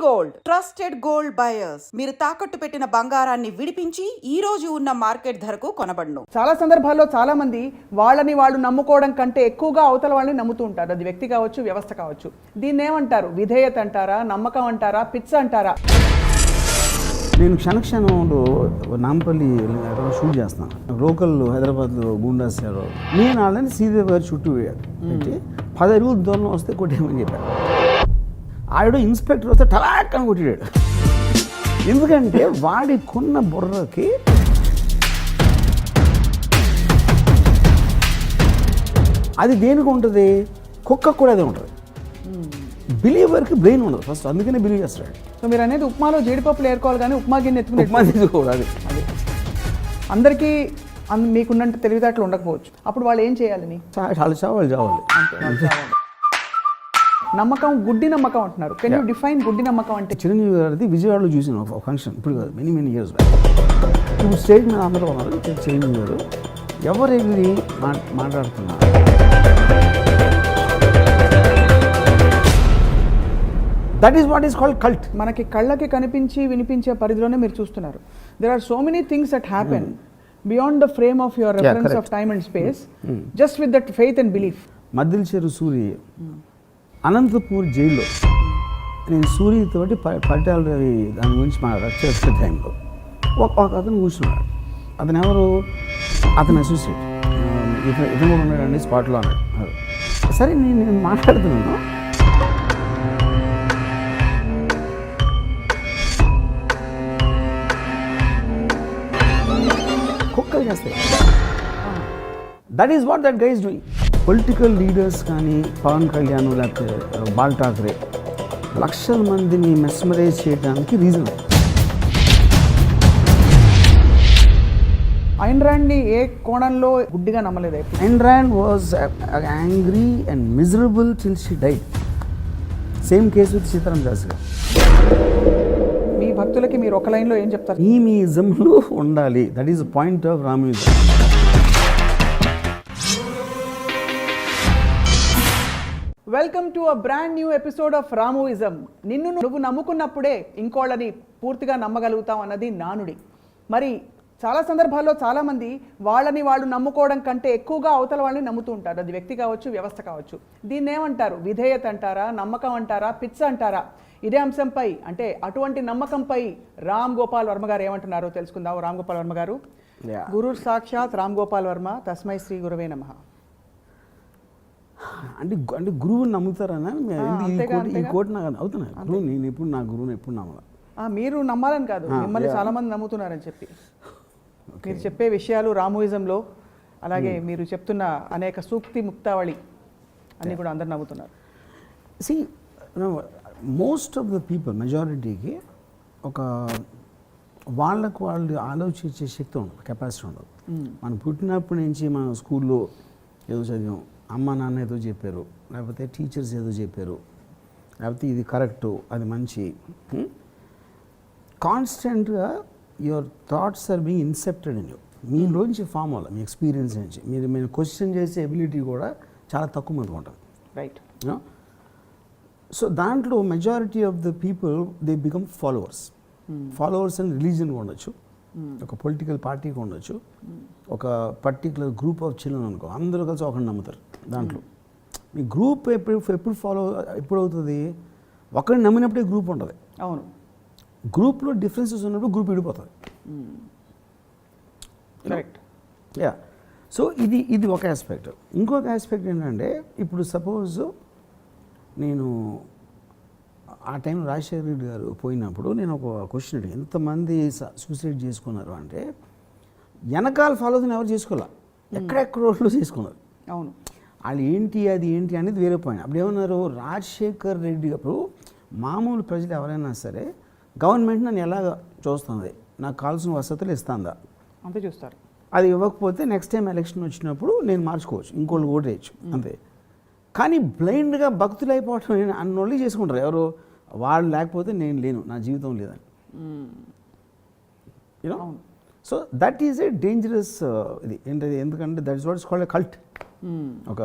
Gold trusted gold buyers మీరు తాకట్టు పెట్టిన బంగారాన్ని విడిపించి ఈ రోజు ఉన్న మార్కెట్ ధరకు కొనబడును. చాలా సందర్భాల్లో చాలా మంది వాళ్ళని వాళ్ళు నమ్ముకోవడం కంటే ఎక్కువగా అవతల వాళ్ళని నమ్ముతూ ఉంటారు. అది వ్యక్తి కావచ్చు, వ్యవస్థ కావచ్చు. దీన్ని ఏమంటారు? విధేయత అంటారా, నమ్మకం అంటారా, పిచ్చ అంటారా? నేను క్షణక్షణంలో నాంపల్లి షూట్ చేస్తాను. లోకల్ హైదరాబాద్లో గూండాస్ నేను వాళ్ళని శ్రీదేవి గారు చుట్టూ పెట్టి 10 అడుగుల దూరం వస్తే కొట్టేయమని చెప్పాను. ఆవిడ ఇన్స్పెక్టర్ వస్తే టలాక్ అని కొట్టాడు. ఎందుకంటే వాడి కొన్న బుర్రకి అది దేనికి ఉంటుంది, కుక్కకు కూడా అదే ఉంటుంది. బిలీవర్కి బ్రెయిన్ ఉండదు ఫస్ట్, అందుకనే బిలీవ్ చేస్తాడు. సో మీరు అనేది ఉప్మాలో జీడిపప్పులు ఏరుకోవాలి కానీ ఉప్మా గిన్నె ఉప్మా తీసుకోవాలి. అది అందరికీ మీకున్నంత తెలివితేటలు ఉండకపోవచ్చు. అప్పుడు వాళ్ళు ఏం చేయాలని? వాళ్ళు చావాలి. నమ్మకం, గుడ్డి నమ్మకం అంటున్నారు. కెన్ యూ డిఫైన్ గుడ్డి నమ్మకం అంటే? చిరంజీవి గారిది విజయవాడలో చూసిన ఒక ఫంక్షన్, ఇప్పుడు కాదు, మెనీ ఇయర్స్ బ్యాక్. ఇప్పుడు స్టేజ్ మీద అందరూ ఉన్నారు. చిరంజీవి గారు ఎవరు ఎగిరి మాట్లాడుతున్నారు. That is what is called cult. మనకి కళ్ళకి కనిపించి వినిపించే పరిధిలోనే మీరు చూస్తున్నారు. There are so many things that happen beyond the frame of your reference of time and space, just with that faith and belief. Maddela Cheru Suri Anantapur జైల్లో నేను సూర్యతోటి పట్టాల రవి దాని గురించి చేసే టైంలో ఒక అతను కూర్చున్నాడు. అతను ఎవరు? అతను అసోసియేట్. ఇతను కూడా ఉన్నాడండి స్పాట్లో అన్నాడు. సరే నేను మాట్లాడుతున్నాను. కుక్కలు చేస్తాయి. That is what that guy is doing. Political leaders కానీ పవన్ కళ్యాణ్ లేకపోతే బాల్ ఠాక్రే లక్షల మందిని మెస్మరైజ్ చేయడానికి రీజన్. ఐన్ ర్యాండ్ని ఏ కోణంలో గుడ్డిగా నమ్మలేదు. Ayn Rand was angry and miserable till she died. Same case with Sitaram Das గారు. మీ భక్తులకి మీరు ఒక లైన్లో ఏం చెప్తారు? ఈమిజంలో ఉండాలి. That is the point of Ramism. Welcome to a brand new episode of Ramuism. నిన్ను నువ్వు నమ్ముకున్నప్పుడే ఇంకోళ్ళని పూర్తిగా నమ్మగలుగుతాం అన్నది నానుడి. మరి చాలా సందర్భాల్లో చాలామంది వాళ్ళని వాళ్ళు నమ్ముకోవడం కంటే ఎక్కువగా అవతల వాళ్ళని నమ్ముతూ ఉంటారు. అది వ్యక్తి కావచ్చు, వ్యవస్థ కావచ్చు. దీన్ని ఏమంటారు? విధేయత అంటారా, నమ్మకం అంటారా, పిచ్చ అంటారా? ఇదే అంశంపై, అంటే అటువంటి నమ్మకంపై రామ్ గోపాల్ వర్మ గారు ఏమంటున్నారో తెలుసుకుందాం. రామ్ గోపాల్ వర్మ గారు, గురు సాక్షాత్ రామ్ గోపాల్ వర్మ, తస్మై శ్రీ గురవే నమః. అంటే గురువుని నమ్ముతారనా? ఈ కోటి నాకు అవుతున్నాయి. గురువు నేను ఎప్పుడు నా గురువుని ఎప్పుడు నమ్మలా. మీరు నమ్మాలని కాదు, మిమ్మల్ని చాలా మంది నమ్ముతున్నారని చెప్పి మీరు చెప్పే విషయాలు రామోయిజంలో, అలాగే మీరు చెప్తున్న అనేక సూక్తి ముక్తావళి అన్నీ కూడా అందరు నమ్ముతున్నారు. See most of the people, మెజారిటీకి ఒక వాళ్ళకు వాళ్ళు ఆలోచించే శక్తి ఉండదు, కెపాసిటీ ఉండదు. మనం పుట్టినప్పటి నుంచి మనం స్కూల్లో ఏదో చదివాం, అమ్మ నాన్న ఏదో చెప్పారు, లేకపోతే టీచర్స్ ఏదో చెప్పారు, లేకపోతే ఇది కరెక్టు, అది మంచి. కాన్స్టెంట్గా your thoughts are being incepted in you. మీలోంచి ఫామ్ అవ్వాలి, మీ ఎక్స్పీరియన్స్ నుంచి. మీరు క్వశ్చన్ చేసే ఎబిలిటీ కూడా చాలా తక్కువ మందికి ఉంటుంది. రైట్. సో దాంట్లో majority of the people they become followers. Followers and religion ఉండొచ్చు, ఒక పొలిటికల్ పార్టీకి ఉండొచ్చు, ఒక పర్టికులర్ గ్రూప్ ఆఫ్ చిల్డ్రన్ అనుకో, అందరూ కలిసి ఒకరిని నమ్ముతారు. దాంట్లో మీ గ్రూప్ ఎప్పుడు ఫాలో ఎప్పుడు అవుతుంది? ఒకరిని నమ్మినప్పుడే గ్రూప్ ఉంటుంది. అవును. గ్రూప్లో డిఫరెన్సెస్ ఉన్నప్పుడు గ్రూప్ విడిపోతుంది. కరెక్ట్. యా. సో ఇది ఒక ఆస్పెక్ట్. ఇంకొక ఆస్పెక్ట్ ఏంటంటే, ఇప్పుడు సపోజ్ నేను ఆ టైం రాజశేఖర రెడ్డి గారు పోయినప్పుడు నేను ఒక క్వశ్చన్ అడిగాను, ఎంతమంది సూసైడ్ చేసుకున్నారు అంటే, వెనకాల ఫాలోని ఎవరు చేసుకోలే, ఎక్కడెక్కడో చేసుకున్నారు. అవును. వాళ్ళు ఏంటి అది ఏంటి అనేది వేరే పాయింట్. అప్పుడు ఏమన్నారు, రాజశేఖర రెడ్డి అప్పుడు మామూలు ప్రజలు ఎవరైనా సరే గవర్నమెంట్ నన్ను ఎలా చూస్తుంది, నాకు కావాల్సిన వసతులు ఇస్తుందా అంతే చూస్తారు. అది ఇవ్వకపోతే నెక్స్ట్ టైం ఎలక్షన్ వచ్చినప్పుడు నేను మార్చుకోవచ్చు, ఇంకోళ్ళు ఓటేయచ్చు, అంతే. కానీ బ్లైండ్గా భక్తులు అయిపోవటం అన్నోళ్ళు చేసుకుంటారు. ఎవరు వాళ్ళు లేకపోతే నేను లేను, నా జీవితం లేదని. You know, so that is a dangerous ఇది ఏంటది. ఎందుకంటే that is what is called a cult. ఒక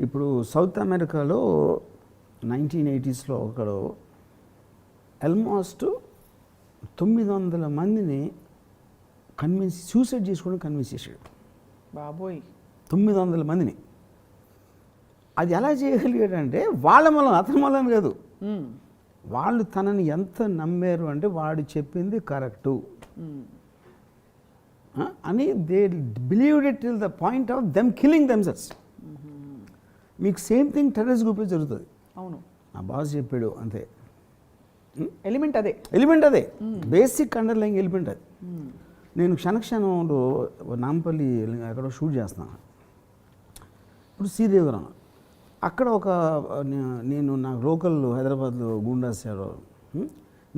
ఇప్పుడు సౌత్ అమెరికాలో 1980s ఒకడు ఆల్మోస్ట్ 900 మందిని సూసైడ్ చేసుకోవడం కన్విన్స్ చేశాడు. బాబోయ్. 900 మందిని. అది ఎలా చేయగలిగాడంటే వాళ్ళ వల్ల, అతని వల్ల కాదు, వాళ్ళు తనని ఎంత నమ్మారు అంటే వాడు చెప్పింది కరెక్టు అని they believed it till the point of them killing themselves. మీకు సేమ్ థింగ్ టెర్రరిస్ట్ గ్రూప్లో జరుగుతుంది. అవును, నా బాస్ చెప్పాడు అంతే. ఎలిమెంట్ అదే, బేసిక్ అండర్లైంగ్ ఎలిమెంట్ అది. నేను క్షణక్షణంలో నాంపల్లి ఎక్కడో షూట్ చేస్తున్నాను. ఇప్పుడు శ్రీదేవరం అక్కడ ఒక నేను నాకు లోకల్ హైదరాబాద్లో గూండాస్ ఎవరు,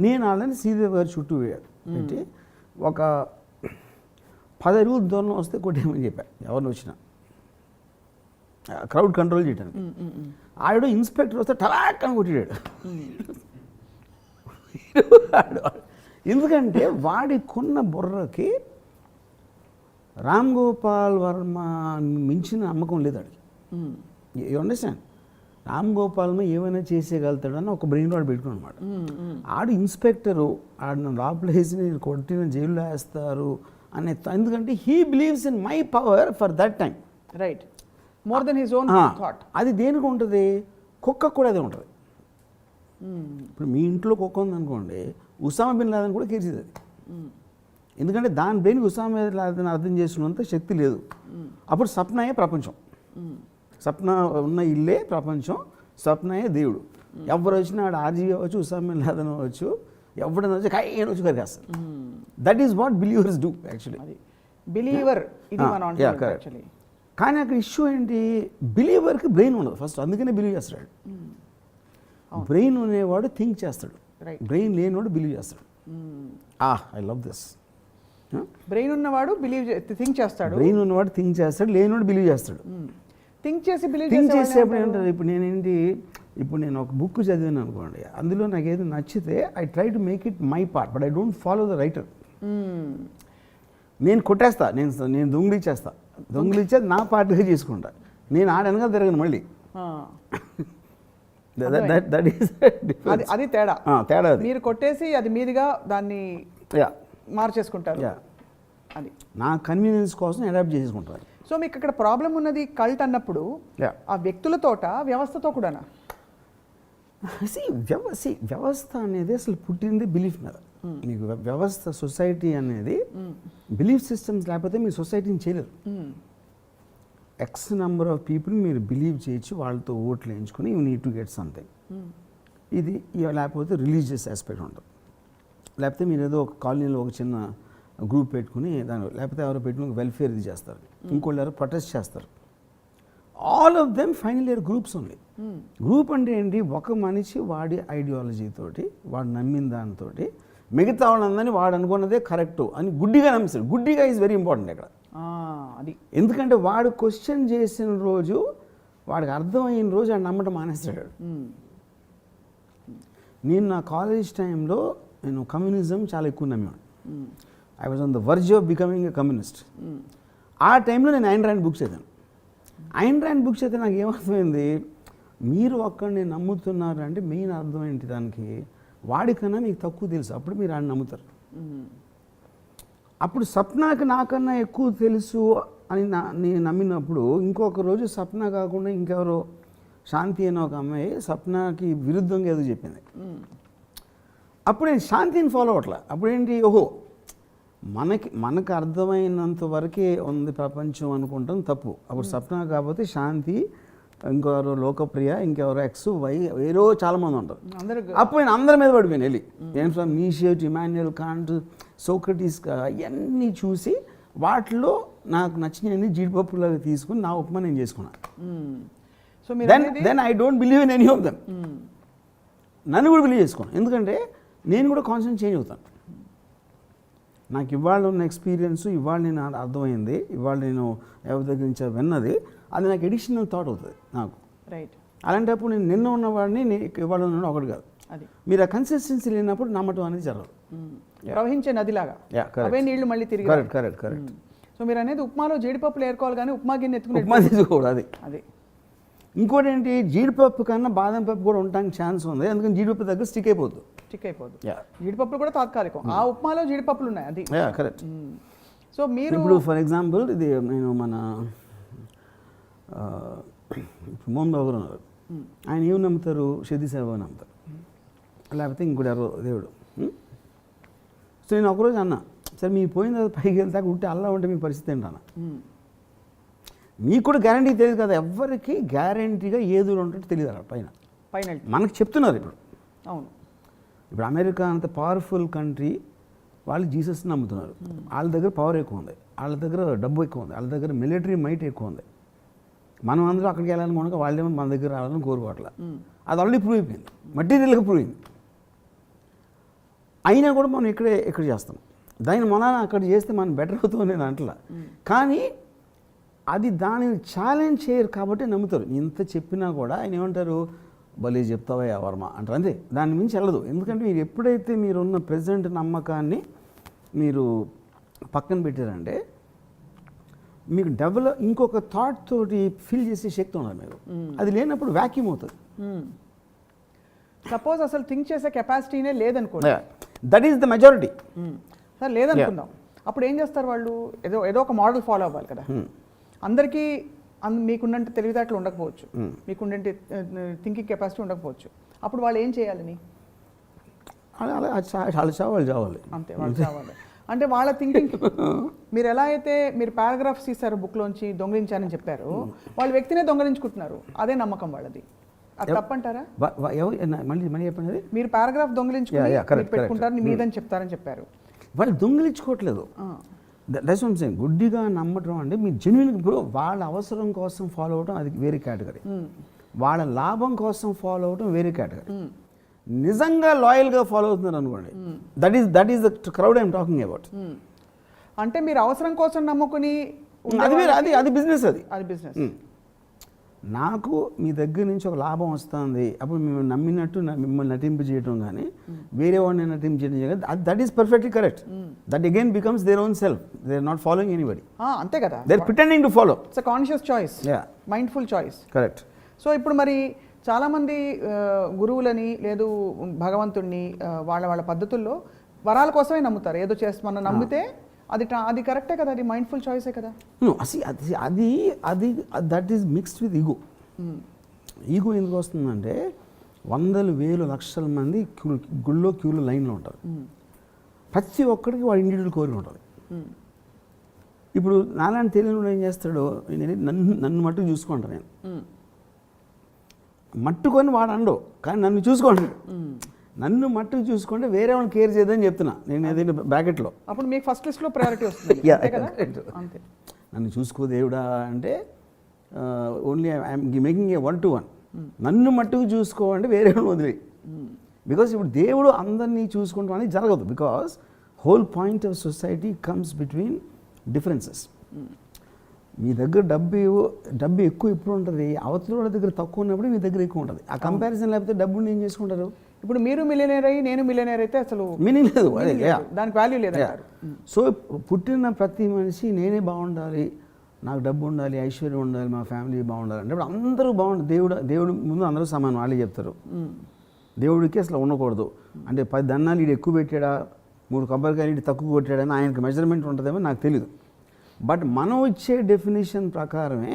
నేను వాళ్ళని శ్రీదేవి గారి చుట్టూ పెట్టి ఒక 10 అడుగుల దూరం వస్తే కొట్టేయమని చెప్పాను ఎవరిని వచ్చినా, క్రౌడ్ కంట్రోల్ చేయడానికి. ఆవిడ ఇన్స్పెక్టర్ వస్తే టలాక్ అని కొట్టాడు. ఎందుకంటే వాడికున్న బుర్రకి రామ్ గోపాల్ వర్మ మించిన నమ్మకం లేదు వాడికి. You understand? రామ్ గోపాల్ని ఏమైనా చేసేయగలుగుతాడని ఒక బ్రెయిన్ వాడు పెట్టుకుని అనమాట. ఆడు ఇన్స్పెక్టరు, ఆడిన లోపల వేసి నేను కొట్టిన జైల్లో వేస్తారు అనే, ఎందుకంటే he believes in my power for that time. Right, more than his own thought. అది దేనికి ఉంటుంది? కుక్క కూడా అదే ఉంటుంది. ఇప్పుడు మీ ఇంట్లో కుక్క ఉందనుకోండి, ఉసామా బిన్ లాదెన్ కూడా కేర్చేది అది. ఎందుకంటే దాని బ్రెయిన్కి ఉసామా బిన్ లాదెన్ అర్థం చేసుకున్నంత శక్తి లేదు. అప్పుడు సప్నాయే ప్రపంచం, సప్న ఉన్న ఇల్లే ప్రపంచం, సప్నాయే దేవుడు. ఎవరు వచ్చినా ఆడు ఆర్జీవి అవ్వచ్చు, ఉసామా బిన్ లాదెన్ అవ్వచ్చు, ఎవడైనా వచ్చి కైన వచ్చి కరిగేస్తారు. That is what believers do actually. Believer ఇది మనం యాక్చువల్లీ. కానీ అక్కడ ఇష్యూ ఏంటి? బిలీవర్కి బ్రెయిన్ ఉండదు ఫస్ట్, అందుకనే బిలీవ్ చేస్తాడు. బ్రెయిన్ అనేవాడు థింక్ చేస్తాడు, బ్రెయిన్ లేనివాడు బిలీవ్ చేస్తాడు. I love this. బ్రెయిన్ ఉన్నవాడు థింక్ చేస్తాడు, బ్రెయిన్ ఉన్నవాడు థింక్ చేస్తాడు, లేనివాడు బిలీవ్ చేస్తాడు. థింక్ చేసేప్పుడు ఏంటంటే, ఇప్పుడు నేనేంటి, ఇప్పుడు నేను ఒక బుక్ చదివాను అనుకోండి, అందులో నాకు ఏది నచ్చితే I try to make it my part, but I don't follow the writer. నేను కొట్టేస్తా, నేను దొంగిలిచ్చేస్తా, దొంగిలిచ్చేది నా పార్ట్గా చేసుకుంటా, నేను ఆడనగా తిరగను మళ్ళీ. అది తేడా. మీరు కొట్టేసి అది మీదిగా దాన్ని మార్చేసుకుంటారు, అది నా కన్వీనియన్స్ కోసం అడాప్ట్ చేసుకుంటారు. సో మీకు ఇక్కడ ప్రాబ్లం ఉన్నది కల్ట్ అన్నప్పుడు ఆ వ్యక్తులతోట, వ్యవస్థతో కూడానా? వ్యవస్థ అనేది అసలు పుట్టింది బిలీఫ్ మీద. మీకు వ్యవస్థ, సొసైటీ అనేది బిలీఫ్ సిస్టమ్స్ లేకపోతే మీరు సొసైటీని చేయలేరు. ఎక్స్ నెంబర్ ఆఫ్ పీపుల్ మీరు బిలీవ్ చేయొచ్చు, వాళ్ళతో ఓట్లు వేయించుకొని you need to get something. ఇది లేకపోతే రిలీజియస్ ఆస్పెక్ట్ ఉంటుంది, లేకపోతే మీరు ఏదో ఒక కాలనీలో ఒక చిన్న గ్రూప్ పెట్టుకుని దాని, లేకపోతే ఎవరో పెట్టుకుని వెల్ఫేర్ ఇది చేస్తారు, ఇంకోళ్ళు ఎవరో ప్రొటెస్ట్ చేస్తారు. All of them final year groups ఉంది. గ్రూప్ అంటే ఏంటి? ఒక మనిషి వాడి ఐడియాలజీతోటి, వాడు నమ్మిన దానితో మిగతా వాళ్ళందరినీ వాడు అనుకున్నదే కరెక్టు అని గుడ్డిగా నమ్మిస్తాడు. గుడ్డిగా ఈజ్ వెరీ ఇంపార్టెంట్ ఇక్కడ. అది ఎందుకంటే వాడు క్వశ్చన్ చేసిన రోజు, వాడికి అర్థమైన రోజు వాడు నమ్మటం మానేస్తాడు. నేను నా కాలేజ్ టైంలో నేను కమ్యూనిజం చాలా ఎక్కువ నమ్మేవాడు. I was on the verge of becoming a communist. ఆ టైంలో నేను ఐన్ ర్యాండ్ బుక్స్ చదివాను. ఐన్ ర్యాండ్ బుక్స్ అయితే నాకు ఏమర్థమైంది, మీరు ఒక్కడిని నమ్ముతున్నారు అంటే మెయిన్ అర్థం ఏంటి దానికి, వాడికన్నా మీకు తక్కువ తెలుసు, అప్పుడు మీరు ఆయన నమ్ముతారు. అప్పుడు సప్నాకి నాకన్నా ఎక్కువ తెలుసు అని నేను నమ్మినప్పుడు, ఇంకొక రోజు సప్న కాకుండా ఇంకెవరో శాంతి అనే ఒక అమ్మాయి సప్నాకి విరుద్ధంగా ఏదో చెప్పింది. అప్పుడు నేను శాంతిని ఫాలో అవ్వట్లే. అప్పుడేంటి, ఓహో మనకు అర్థమైనంత వరకే ఉంది ప్రపంచం అనుకుంటాం తప్పు. అప్పుడు సప్న కాకపోతే శాంతి, ఇంకెవరో లోకప్రియ, ఇంకెవరో ఎక్స్ వై, వేరో చాలామంది ఉంటారు. అప్పుడు నేను అందరి మీద పడిపోయాను వెళ్ళి. నేను from Nietzsche to Immanuel Kant, Socrates, అవన్నీ చూసి వాటిలో నాకు నచ్చినవన్నీ జీడిపప్పులాగా తీసుకుని నా ఉప్మా నేను చేసుకున్నాను. Then I don't believe in any of them. నన్ను కూడా బిలీవ్ చేసుకోను, ఎందుకంటే నేను కూడా కాన్సెప్ట్ చేంజ్ అవుతాను. నాకు ఇవాళ ఉన్న ఎక్స్పీరియన్స్, ఇవాళ నేను అర్థమైంది, ఇవాళ నేను ఎవరి దగ్గర నుంచి విన్నది, అది నాకు ఎడిషనల్ థాట్ అవుతుంది నాకు. రైట్. అలాంటప్పుడు నేను నిన్న ఉన్నవాడిని ఇవాళ ఉన్నాడు ఒకటి కాదు. మీరు ఆ కన్సిస్టెన్సీ లేనప్పుడు నమ్మటం అనేది జరగదు. ప్రవహించే నదిలాగా అవే నీళ్లు మళ్ళీ తిరిగి. కరెక్ట్. సో మీరు అనేది ఉప్మాలో జీడిపప్పులు ఏరుకోవాలి కానీ ఉప్మా గిన్నె ఉప్మా తీసుకోకూడదు. అది ఇంకోటి ఏంటి, జీడిపప్పు కన్నా బాదం పప్పు కూడా ఉండడానికి ఛాన్స్ ఉంది, ఎందుకంటే జీడిపప్పు దగ్గర స్టిక్ అయిపోతుంది. స్టిక్ అయిపోదు. Yeah. జీడిపప్పులు కూడా తాత్కాలికం. ఆ ఉప్మాలో జీడిపప్పులు ఉన్నాయి, అది. కరెక్ట్. సో మీరు ఇప్పుడు ఫర్ ఎగ్జాంపుల్ ఇది నేను మన మోహన్ బాబు గారు ఉన్నారు, ఆయన ఏమి నమ్ముతారు? షిరిడి సాయిబాబా నమ్ముతారు, లేకపోతే ఇంకోటి ఎవరో దేవుడు. సో నేను ఒకరోజు అన్నా, సరే మీ పోయిన తర్వాత పైకి వెళ్తాక ఉంటే అల్లా ఉంటే మీ పరిస్థితి ఏంటన్నా? మీకు కూడా గ్యారంటీ తెలియదు కదా, ఎవరికి గ్యారంటీగా ఏదో ఉంటుంటే తెలియదు అక్కడ పైన పైన మనకు చెప్తున్నారు. ఇప్పుడు అవును, ఇప్పుడు అమెరికా అంత పవర్ఫుల్ కంట్రీ, వాళ్ళు జీసస్ నమ్ముతున్నారు. వాళ్ళ దగ్గర పవర్ ఎక్కువ ఉంది, వాళ్ళ దగ్గర డబ్బు ఎక్కువ ఉంది, వాళ్ళ దగ్గర మిలిటరీ మైట్ ఎక్కువ ఉంది. మనం అందరూ అక్కడికి వెళ్ళాలని కనుక వాళ్ళేమో మన దగ్గర రావాలని కోరుకోవట్లా. అది ఆల్రెడీ ప్రూవ్ అయిపోయింది, మెటీరియల్గా ప్రూవ్ అయింది. అయినా కూడా మనం ఇక్కడ చేస్తాం. దాని మన అక్కడ చేస్తే మనం బెటర్ అవుతుంది దాంట్లో. కానీ అది దానిని ఛాలెంజ్ చేయరు కాబట్టి నమ్ముతారు. ఇంత చెప్పినా కూడా ఆయన ఏమంటారు, భలే చెప్తావా వర్మ అంటారు, అంతే. దాని మించి వెళ్ళదు. ఎందుకంటే మీరు ఎప్పుడైతే మీరున్న ప్రజెంట్ నమ్మకాన్ని మీరు పక్కన పెట్టారంటే మీకు ఇంకొక థాట్ తోటి ఫీల్ చేసే శక్తి ఉండదు మీరు. అది లేనప్పుడు వ్యాక్యూమ్ అవుతుంది. సపోజ్ అసలు థింక్ చేసే కెపాసిటీనే లేదనుకోండి, that is the majority. Sir లేదనుకుందాం, అప్పుడు ఏం చేస్తారు వాళ్ళు? ఏదో ఒక మోడల్ ఫాలో అవ్వాలి కదా. అందరికీ మీకున్నంటే తెలివితేటలు ఉండకపోవచ్చు, మీకున్నంటే థింకింగ్ కెపాసిటీ ఉండకపోవచ్చు. అప్పుడు వాళ్ళు ఏం చేయాలని? వాళ్ళు చావాలి అంతే, వాళ్ళు చావాలి. అంటే వాళ్ళ థింకింగ్ మీరు ఎలా అయితే మీరు పారాగ్రాఫ్స్ ఇస్తారు బుక్లోంచి దొంగలించారని చెప్పారు, వాళ్ళ వ్యక్తినే దొంగలించుకుంటున్నారు. అదే నమ్మకం వాళ్ళది. అది తప్పంటారా? మళ్ళీ చెప్పండి. మీరు పారాగ్రాఫ్ దొంగలించుకుని పెట్టుకుంటారు, మీదని చెప్తారని చెప్పారు. వాళ్ళు దొంగలించుకోవట్లేదు. That's what I'm saying. గుడ్డిగా నమ్మటం అంటే మీ జెన్యున్. ఇప్పుడు వాళ్ళ అవసరం కోసం ఫాలో అవడం అది వేరే కేటగిరీ, వాళ్ళ లాభం కోసం ఫాలో అవడం వేరే కేటగిరీ. నిజంగా లాయల్గా ఫాలో అవుతున్నారు అనుకోండి, that is the crowd I'm talking about. అంటే మీరు అవసరం కోసం నమ్ముకుని అది వేరే, అది బిజినెస్. అది బిజినెస్. నాకు మీ దగ్గర నుంచి ఒక లాభం వస్తుంది, అప్పుడు మిమ్మల్ని నమ్మినట్టు మిమ్మల్ని నటింపు చేయడం కానీ వేరే వాడిని నటింపు చేయడం కానీ that is perfectly correct. That again becomes their own self. They are not following anybody. అంతే కదా, they are pretending to follow. It's a conscious choice, mindful choice. Correct. So ఇప్పుడు మరి చాలామంది గురువులని లేదు భగవంతుడిని వాళ్ళ పద్ధతుల్లో వరాల కోసమే నమ్ముతారు. ఏదో చేస్తే మనం నమ్మితే అది కరెక్టే కదా, అది మైండ్ఫుల్ చాయిసే కదా. అది that is mixed with ego. Ego ఎందుకు వస్తుందంటే వందలు వేలు లక్షల మంది గుళ్ళో క్యూలో లైన్లో ఉంటారు. ప్రతి ఒక్కడికి వాడు ఇండివిజువల్ కోరిక ఉంటుంది. ఇప్పుడు నాలాంటి తెలియని ఏం చేస్తాడో, నన్ను మట్టుకు చూసుకుంటాను నేను, మట్టుకొని వాడు అండో, కానీ నన్ను చూసుకోండి. నన్ను మట్టుకు చూసుకుంటే వేరే వాళ్ళని కేర్ చేయదని చెప్తున్నా నేను ఏదైనా బ్రాకెట్లో. అప్పుడు మీకు ఫస్ట్ లిస్ట్లో ప్రయారిటీ వస్తుంది. అంతే. నన్ను చూసుకో దేవుడా అంటే only I'm making a 1-to-1. నన్ను మట్టుకు చూసుకోవాలంటే వేరే వాళ్ళని వదిలే. బికాస్ ఇప్పుడు దేవుడు అందరినీ చూసుకుంటాం అనేది జరగదు. Because whole point of society comes between differences. మీ దగ్గర డబ్బు ఎక్కువ ఎప్పుడు ఉంటుంది, అవతల వాళ్ళ దగ్గర తక్కువ ఉన్నప్పుడు మీ దగ్గర ఎక్కువ ఉంటుంది. ఆ కంపారిజన్ లేకపోతే డబ్బుని ఏం చేసుకుంటారు? ఇప్పుడు మీరు మిలియనేర్ అయ్యి నేను మిలియనేర్ అయితే అసలు మీనింగ్ లేదు, దానికి వాల్యూ లేదు. సో పుట్టిన ప్రతి మనిషి నేనే బాగుండాలి, నాకు డబ్బు ఉండాలి, ఐశ్వర్యం ఉండాలి, మా ఫ్యామిలీ బాగుండాలి అంటే అందరూ బాగుండాలి. దేవుడు ముందు అందరూ సమానం, వాళ్ళే చెప్తారు. దేవుడికి అసలు ఉండకూడదు అంటే 10 దన్నాలు వీడు ఎక్కువ పెట్టాడా, 3 కొబ్బరికాయలు వీడు తక్కువ కొట్టాడని ఆయనకి మెజర్మెంట్ ఉంటుందేమో నాకు తెలియదు. బట్ మనం ఇచ్చే డెఫినేషన్ ప్రకారమే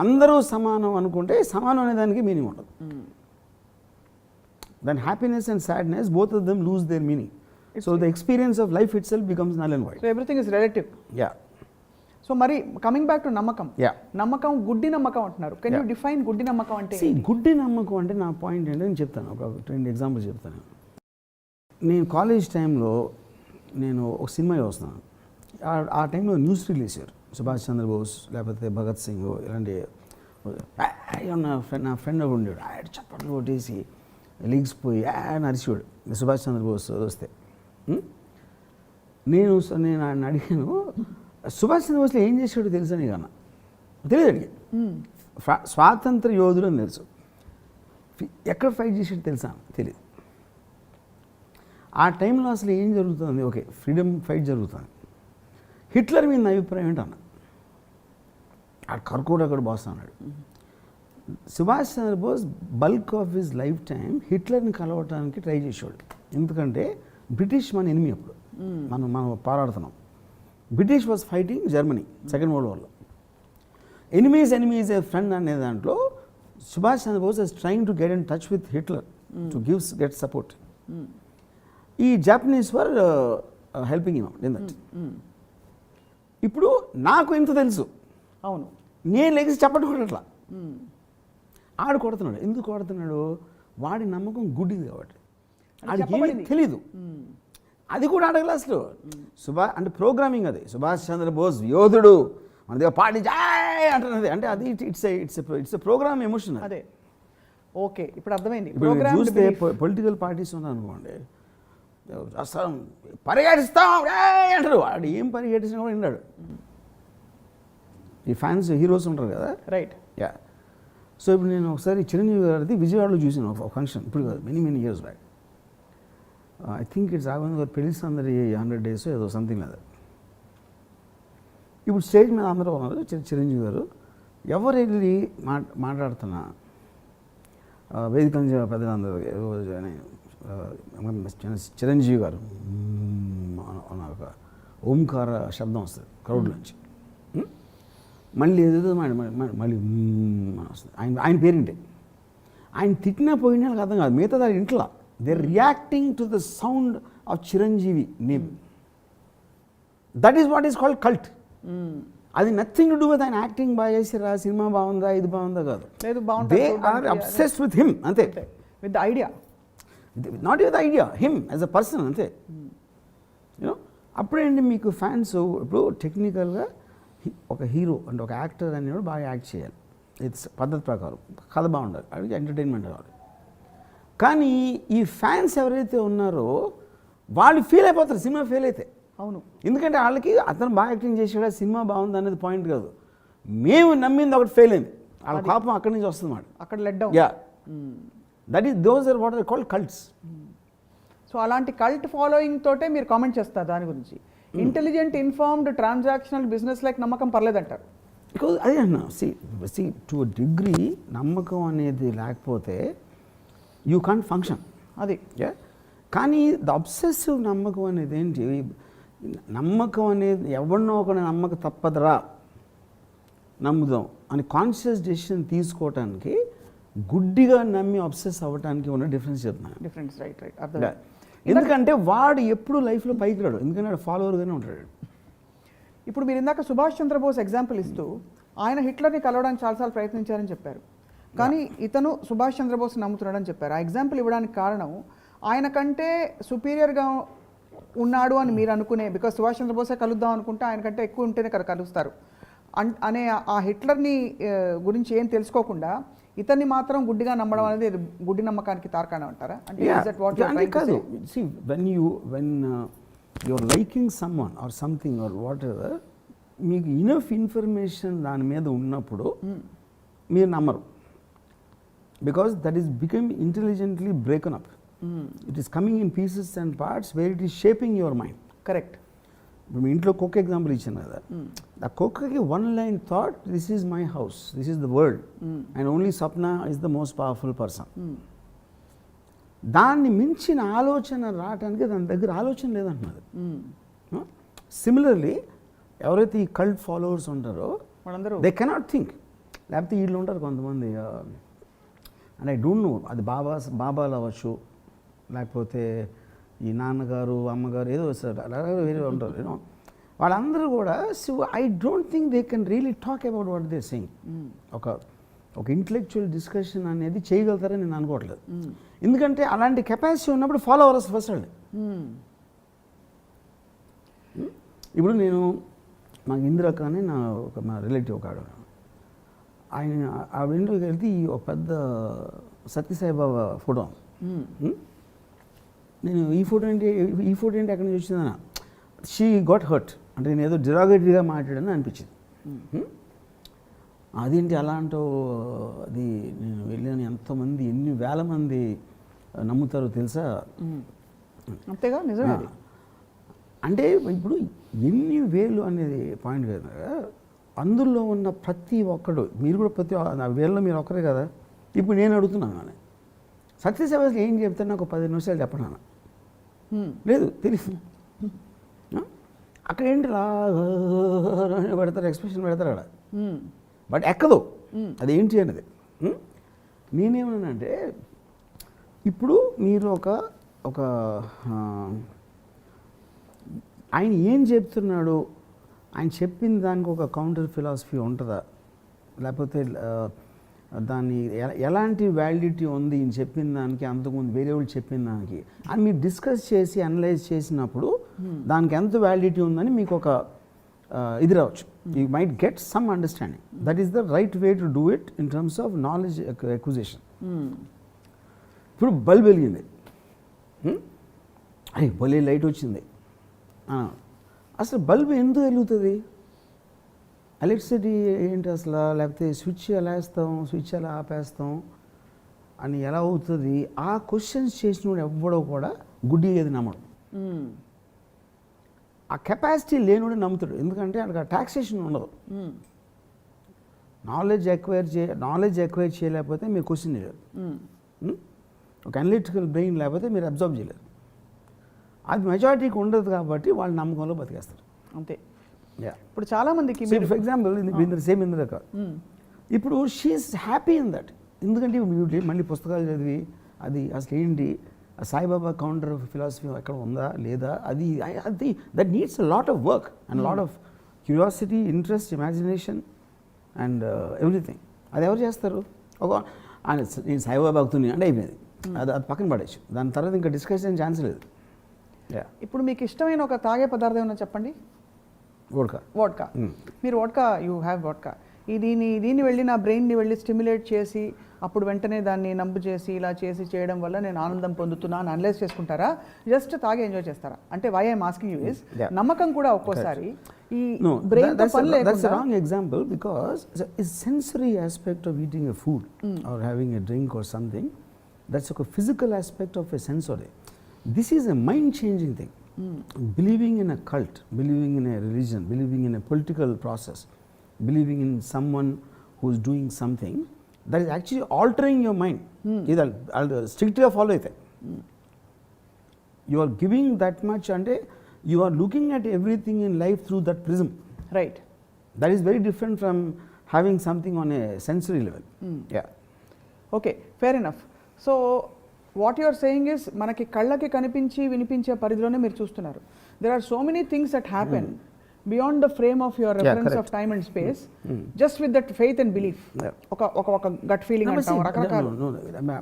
అందరూ సమానం అనుకుంటే సమానం అనే దానికి మీనింగ్ ఉండదు. Then happiness and sadness, both of them lose their meaning. So the experience of life itself becomes null and void. So everything is relative. Yeah. So మరి కమింగ్ బ్యాక్ టు నమ్మకం. Yeah. నమ్మకం గుడ్డి నమ్మకం అంటున్నారు. Can you define గుడ్డి నమ్మకం అంటే? గుడ్డి నమ్మకం అంటే నా పాయింట్ ఏంటో నేను చెప్తాను, ఒక 2 ఎగ్జాంపుల్స్ చెప్తాను. నేను కాలేజ్ టైంలో నేను ఒక సినిమా చూస్తున్నాను. ఆ టైంలో న్యూస్ రిలీజ్ చేశారు. సుభాష్ చంద్రబోస్ లేకపోతే భగత్ సింగ్ ఇలాంటి నా ఫ్రెండ్ ఉండేవాడు. ఆయన చప్పట్లు కొట్టేసి లీగ్స్ పోయి నరిచేవాడు సుభాష్ చంద్రబోస్ వస్తే. నేను ఆయన అడిగాను, సుభాష్ చంద్రబోస్లో ఏం చేసాడో తెలుసా నీకు అన్న? తెలియదు. అడిగి స్వాతంత్ర యోధుడు అని తెలుసు, ఎక్కడ ఫైట్ చేసాడు తెలుసా? తెలియదు. ఆ టైంలో అసలు ఏం జరుగుతుంది? ఓకే, ఫ్రీడమ్ ఫైట్ జరుగుతుంది. హిట్లర్ మీద నా అభిప్రాయం ఏంటన్నా? ఆ కర్కోడు అక్కడ బాస్ అన్నాడు. Subhash Chandra Bose bulk of his life time హిట్లర్ని కలవటానికి ట్రై చేసేవాడు. ఎందుకంటే బ్రిటిష్ మన ఎనిమి అప్పుడు మనం పోరాడుతున్నాం. British was fighting Germany second world వార్లో. ఎనిమీ ఈజ్ ఏ ఫ్రెండ్ అనే దాంట్లో Subhash Chandra Bose is trying to get in touch with Hitler to get support. ఈ Japanese were helping him in that. ఇప్పుడు నాకు ఇంత తెలుసు, అవును, నేను లెగిసి చెప్పడం కూడా అట్లా. ఆడు కొడుతున్నాడు. ఎందుకు కొడుతున్నాడు? వాడి నమ్మకం గుడ్డిది కాబట్టి. ఆడికి ఏమీ తెలీదు. అది కూడా ఆడ క్లాస్లో అంటే ప్రోగ్రామింగ్ అది. సుభాష్ చంద్రబోస్ యోధుడు, మన దగ్గర పార్టీ జాయ్ అంటున్నది. అంటే అది ఇట్స్ ప్రోగ్రామ్ ఎమోషన్. అదే, ఓకే, ఇప్పుడు అర్థమైంది. ఇప్పుడు చూస్తే పొలిటికల్ పార్టీస్ ఉన్నాయి అనుకోండి, అసలు పరిగెడిస్తాం అంటారు. వాడు ఏం పరిగెట్టించినా కూడా విన్నాడు. ఈ ఫ్యాన్స్ హీరోస్ ఉంటారు కదా, రైట్. యా. సో ఇప్పుడు నేను ఒకసారి చిరంజీవి గారిది విజయవాడలో చూసాను ఒక ఫంక్షన్. ఇప్పుడు కాదు, many years back. I think it's Raghavendra గారు పెళ్లి సందడి 100 days ఏదో సంథింగ్ లేదు. ఇప్పుడు స్టేజ్ మీద అందరూ ఉన్నారు. చిరంజీవి గారు ఎవరు వెళ్ళి మాట్లాడుతున్నా వేదిక నుంచి పెద్దలందరూ చిరంజీవి గారు ఒక ఓంకార శబ్దం వస్తుంది క్రౌడ్ నుంచి. మళ్ళీ ఏదేదో మళ్ళీ వస్తుంది. ఆయన పేరింటే ఆయన తిట్టినా పోయినా నాకు అర్థం కాదు. మిగతా దాని ఇంట్లో they reacting to the sound of Chiranjeevi name. That is what is called cult. అది నథింగ్ టు డూ విత్ ఆయన యాక్టింగ్ బాగా చేసిరా, సినిమా బాగుందా, ఇది బాగుందా కాదు. They are obsessed with him, అంతే. With the idea, not with idea, him as a person, అంతే. యూనో అప్పుడేంటి మీకు ఫ్యాన్స్. ఇప్పుడు టెక్నికల్గా ఒక హీరో అంటే ఒక యాక్టర్ అనేవాడు బాగా యాక్ట్ చేయాలి, ఇట్స్ పద్ధతి ప్రకారం, కథ బాగుండాలి, అది ఎంటర్టైన్మెంట్ కావాలి. కానీ ఈ ఫ్యాన్స్ ఎవరైతే ఉన్నారో వాళ్ళు ఫీల్ అయిపోతారు సినిమా ఫెయిల్ అయితే. అవును, ఎందుకంటే వాళ్ళకి అతను బాగా యాక్టింగ్ చేసాడా, సినిమా బాగుంది అనేది పాయింట్ కాదు. మేము నమ్మింది ఒకటి ఫెయిల్ అయింది, వాళ్ళ పాపం అక్కడి నుంచి వస్తుంది మాట. అక్కడ let down. Yeah, that is those are what are called cults. So అలాంటి కల్ట్ ఫాలోయింగ్ తోటే మీరు కామెంట్ చేస్తారు దాని గురించి. Intelligent, informed, transactional business like నమ్మకం పర్లేదంటారు. బికాజ్ అదే అన్నా, సి టు అ డిగ్రీ నమ్మకం అనేది లేకపోతే యూ కాంట్ ఫంక్షన్. అది కానీ ద అబ్సెసివ్ నమ్మకం అనేది ఏంటి? నమ్మకం అనేది ఎవరినో ఒక నమ్మకం తప్పదురా నమ్ముదాం అని కాన్షియస్ డెసిషన్ తీసుకోవటానికి, గుడ్డిగా నమ్మి అబ్సెస్ అవ్వటానికి ఉన్న డిఫరెన్స్ చెప్తున్నాను. డిఫరెన్స్, రైట్ రైట్, అర్థం. ఎందుకంటే వాడు ఎప్పుడు లైఫ్లో పైకి రాడు, ఎందుకంటే వాడు ఫాలోవర్గానే ఉంటాడు. ఇప్పుడు మీరు ఇందాక సుభాష్ చంద్రబోస్ ఎగ్జాంపుల్ ఇస్తూ ఆయన హిట్లర్ని కలవడానికి చాలాసార్లు ప్రయత్నించారని చెప్పారు. కానీ ఇతను సుభాష్ చంద్రబోస్ నమ్ముతున్నాడని చెప్పారు. ఆ ఎగ్జాంపుల్ ఇవ్వడానికి కారణం ఆయన కంటే సుపీరియర్గా ఉన్నాడు అని మీరు అనుకునే, బికాస్ సుభాష్ చంద్రబోసే కలుద్దాం అనుకుంటే ఆయన కంటే ఎక్కువ ఉంటేనే కదా కలుస్తారు అనే ఆ హిట్లర్ని గురించి ఏం తెలుసుకోకుండా ఇతన్ని మాత్రం గుడ్డిగా నమ్మడం అనేది గుడ్డి నమ్మకానికి తార్కాణం అంటారా? అంటే కాదు. See, when you're liking someone or something or whatever, మీకు ఇనఫ్ ఇన్ఫర్మేషన్ దాని మీద ఉన్నప్పుడు మీరు నమ్మరు. Because that is become intelligently broken up. It is coming in pieces and parts where it is shaping your mind. Correct. ఇప్పుడు మీ ఇంట్లో కుక్క ఎగ్జాంపుల్ ఇచ్చాను కదా, ఆ కుక్కకి one line thought, this is my house, this is the world and only Swapna is the most powerful person. దాన్ని మించిన ఆలోచన రావడానికి దాని దగ్గర ఆలోచన లేదంటున్నది. సిమిలర్లీ ఎవరైతే ఈ కల్ట్ ఫాలోవర్స్ ఉంటారో వాళ్ళందరూ దే కెనాట్ థింక్. లేకపోతే వీళ్ళు ఉంటారు కొంతమంది, అండ్ ఐ డోంట్ నో, అది బాబాలు అవ్వచ్చు, లేకపోతే ఈ నాన్నగారు అమ్మగారు ఏదో అలాగే వేరే ఉంటారు. యూనో వాళ్ళందరూ కూడా, so I don't think they can really talk about what they saying. ఒక ఇంటలెక్చువల్ డిస్కషన్ అనేది చేయగలుగుతారని నేను అనుకోవట్లేదు. ఎందుకంటే అలాంటి కెపాసిటీ ఉన్నప్పుడు ఫాలోవర్స్ ఫస్ట్ వాళ్ళు. ఇప్పుడు నేను మా ఇందిరక్క అని మా రిలేటివ్ ఒక ఆయన ఆవిడ ఇంట్లోకి వెళ్తే ఒక పెద్ద సత్యసాయిబాబా ఫోటో. నేను ఈ ఫోటో ఏంటి ఎక్కడి నుంచి వచ్చిందన్న, షీ గాట్ హర్ట్. అంటే నేను ఏదో డిరాగేటరీగా మాట్లాడని అనిపించింది. అదేంటి అలా అంటూ, అది నేను వెళ్ళాను, ఎంతోమంది ఎన్ని వేల మంది నమ్ముతారో తెలుసా. అంతేగా, నిజమే. అంటే ఇప్పుడు ఎన్ని వేలు అనేది పాయింట్ కదా, అందులో ఉన్న ప్రతి ఒక్కడు, మీరు కూడా ప్రతి వేలలో మీరు ఒక్కరే కదా. ఇప్పుడు నేను అడుగుతున్నాను కానీ సత్యసేవ ఏం చెప్తే నాకు 10 నిమిషాలు చెప్పను. లేదు తెలియదు. అక్కడ ఏంటి పెడతారు, ఎక్స్ప్రెషన్ పెడతారు అక్కడ, బట్ ఎక్కదు అదేంటి అనేది. నేనేమన్నానంటే ఇప్పుడు మీరు ఒక ఆయన ఏం చెప్తున్నాడు, ఆయన చెప్పిన దానికి ఒక కౌంటర్ ఫిలాసఫీ ఉంటుందా, లేకపోతే దాన్ని ఎలాంటి వ్యాలిడిటీ ఉంది ఈయన చెప్పిన దానికి, అంతకుముందు వేరే వాళ్ళు చెప్పిన దానికి అని మీరు డిస్కస్ చేసి అనలైజ్ చేసినప్పుడు దానికి ఎంత వ్యాలిడిటీ ఉందని మీకు ఒక ఇది రావచ్చు. You might get some understanding. That is the right way to do it in terms of knowledge acquisition. ఇప్పుడు బల్బ్ వెలిగింది, అరే భలే లైట్ వచ్చింది. అసలు బల్బ్ ఎందుకు వెలుగుతుంది, ఎలక్ట్రిసిటీ ఏంటి అసలు, లేకపోతే స్విచ్ ఎలా వేస్తాం, స్విచ్ ఎలా ఆపేస్తాం అని ఎలా అవుతుంది, ఆ క్వశ్చన్స్ చేసినోడు ఎవ్వడో కూడా గుడ్డి ఏది నమ్మడు. ఆ కెపాసిటీ లేనివాడు నమ్ముతాడు, ఎందుకంటే అక్కడ టాక్సేషన్ ఉండదు. నాలెడ్జ్ ఎక్వైర్ చేయలేకపోతే మీరు క్వశ్చన్ చేయలేరు. ఒక అనలిటికల్ బ్రెయిన్ లేకపోతే మీరు అబ్జర్వ్ చేయలేరు. అది మెజారిటీకి ఉండదు కాబట్టి వాళ్ళు నమ్మకంలో బతికేస్తారు అంతే. ఇప్పుడు చాలా మందికి ఫర్ ఎగ్జాంపుల్ సేమ్ ఇంద్రక, ఇప్పుడు షీఈస్ హ్యాపీ ఇన్ దట్. ఎందుకంటే మళ్ళీ పుస్తకాలు చదివి అది అసలు ఏంటి సాయిబాబా కౌంటర్ ఆఫ్ ఫిలాసఫీ ఎక్కడ ఉందా లేదా, అది that needs a lot of work and lot of curiosity, interest, imagination and everything. అది ఎవరు చేస్తారు? నేను సాయిబాబా భక్తుని అంటే అయిపోయింది, అది పక్కన పడేచ్చు. దాని తర్వాత ఇంకా డిస్కషన్ ఛాన్స్ లేదు. ఇప్పుడు మీకు ఇష్టమైన ఒక తాగే పదార్థం ఏమన్నా చెప్పండి. వోడ్కా. మీరు వోడ్కా, యూ హ్యావ్ వోడ్కా. దీన్ని వెళ్ళి నా బ్రెయిన్ని వెళ్ళి స్టిమ్యులేట్ చేసి అప్పుడు వెంటనే దాన్ని నంబు చేసి ఇలా చేసి చేయడం వల్ల నేను ఆనందం పొందుతున్నా అని అనలైజ్ చేసుకుంటారా, జస్ట్ తాగి ఎంజాయ్ చేస్తారా? అంటే why I'm asking you is నమ్మకం కూడా ఒక్కోసారి ఈ బ్రెయిన్ తో పని లేకుండా. That's a wrong example because it's a sensory aspect of eating a food or having a drink or something. That's a physical aspect of a sensory. This is a mind-changing thing. Believing in a cult, believing in a religion, believing in a political process, believing in someone who's doing something, that is actually altering your mind. I'll strictly follow it. You are giving that much and you are looking at everything in life through that prism. Right. That is very different from having something on a sensory level. Yeah. Okay, fair enough. So what you're saying is మనకి కళ్ళకి కనిపించి వినిపించే పరిధిలోనే మీరు చూస్తున్నారు. There are so many things that happen beyond the frame of your reference of time and space, just with that faith and belief. ఒక gut feeling అంటాం రకరకాల.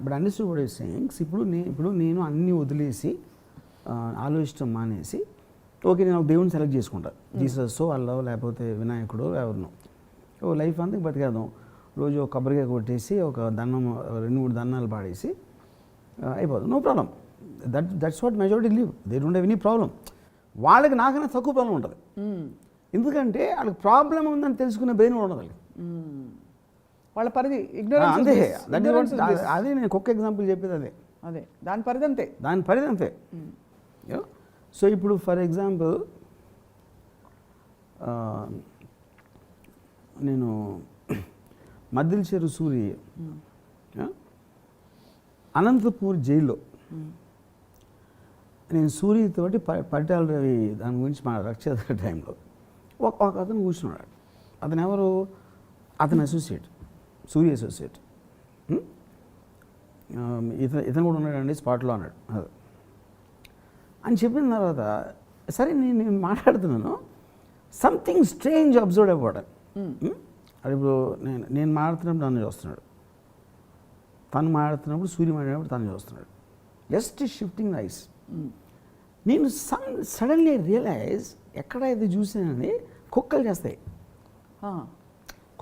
But understood what I saying. ఇప్పుడు నేను అన్ని వదిలేసి ఆలోచించడం మానేసి ఓకే నేను ఒక దేవుని సెలెక్ట్ చేసుకుంటా, జీసస్ అల్లా లేకపోతే వినాయకుడు ఎవరినో, లైఫ్ అంతా బతికేద్దాం. రోజు ఒక కొబ్బరికాయ కొట్టేసి ఒక దండం 2-3 దండాలు పాడేసి అయిపోతుంది, no problem. That's what majority live. They don't have any problem. వాళ్ళకి నాకన్నా తక్కువ ప్రాబ్లం ఉంటుంది, ఎందుకంటే వాళ్ళకి ప్రాబ్లం ఉందని తెలుసుకునే బ్రెయిన్ ఉండదు. వాళ్ళ పరిధి అంతే. అదే నేను ఒక్క ఎగ్జాంపుల్ చెప్పేది అదే దాని పరిధి అంతే. సో ఇప్పుడు ఫర్ ఎగ్జాంపుల్ నేను మద్దిల చెరు సూరి అనంతపూర్ జైల్లో నేను సూర్యతోటి పరిటాల రవి దాని గురించి మా రక్షణ టైంలో ఒక అతను కూర్చున్నాడు. అతను ఎవరు? అతను అసోసియేట్, సూర్య అసోసియేట్. ఇతను కూడా ఉన్నాడండి స్పాట్లో అన్నాడు. అని చెప్పిన తర్వాత సరే నేను మాట్లాడుతున్నాను, సంథింగ్ స్ట్రేంజ్ అబ్జర్వ్ అయిపోవడం. అది ఇప్పుడు నేను మాట్లాడుతున్నప్పుడు నన్ను చూస్తున్నాడు, తను మాట్లాడుతున్నప్పుడు సూర్య మాట్లాడినప్పుడు తను చూస్తున్నాడు, జస్ట్ షిఫ్టింగ్ ఐస్. నేను సడన్లీ రియలైజ్ ఎక్కడ ఇది చూసానని కుక్కలు చేస్తాయి.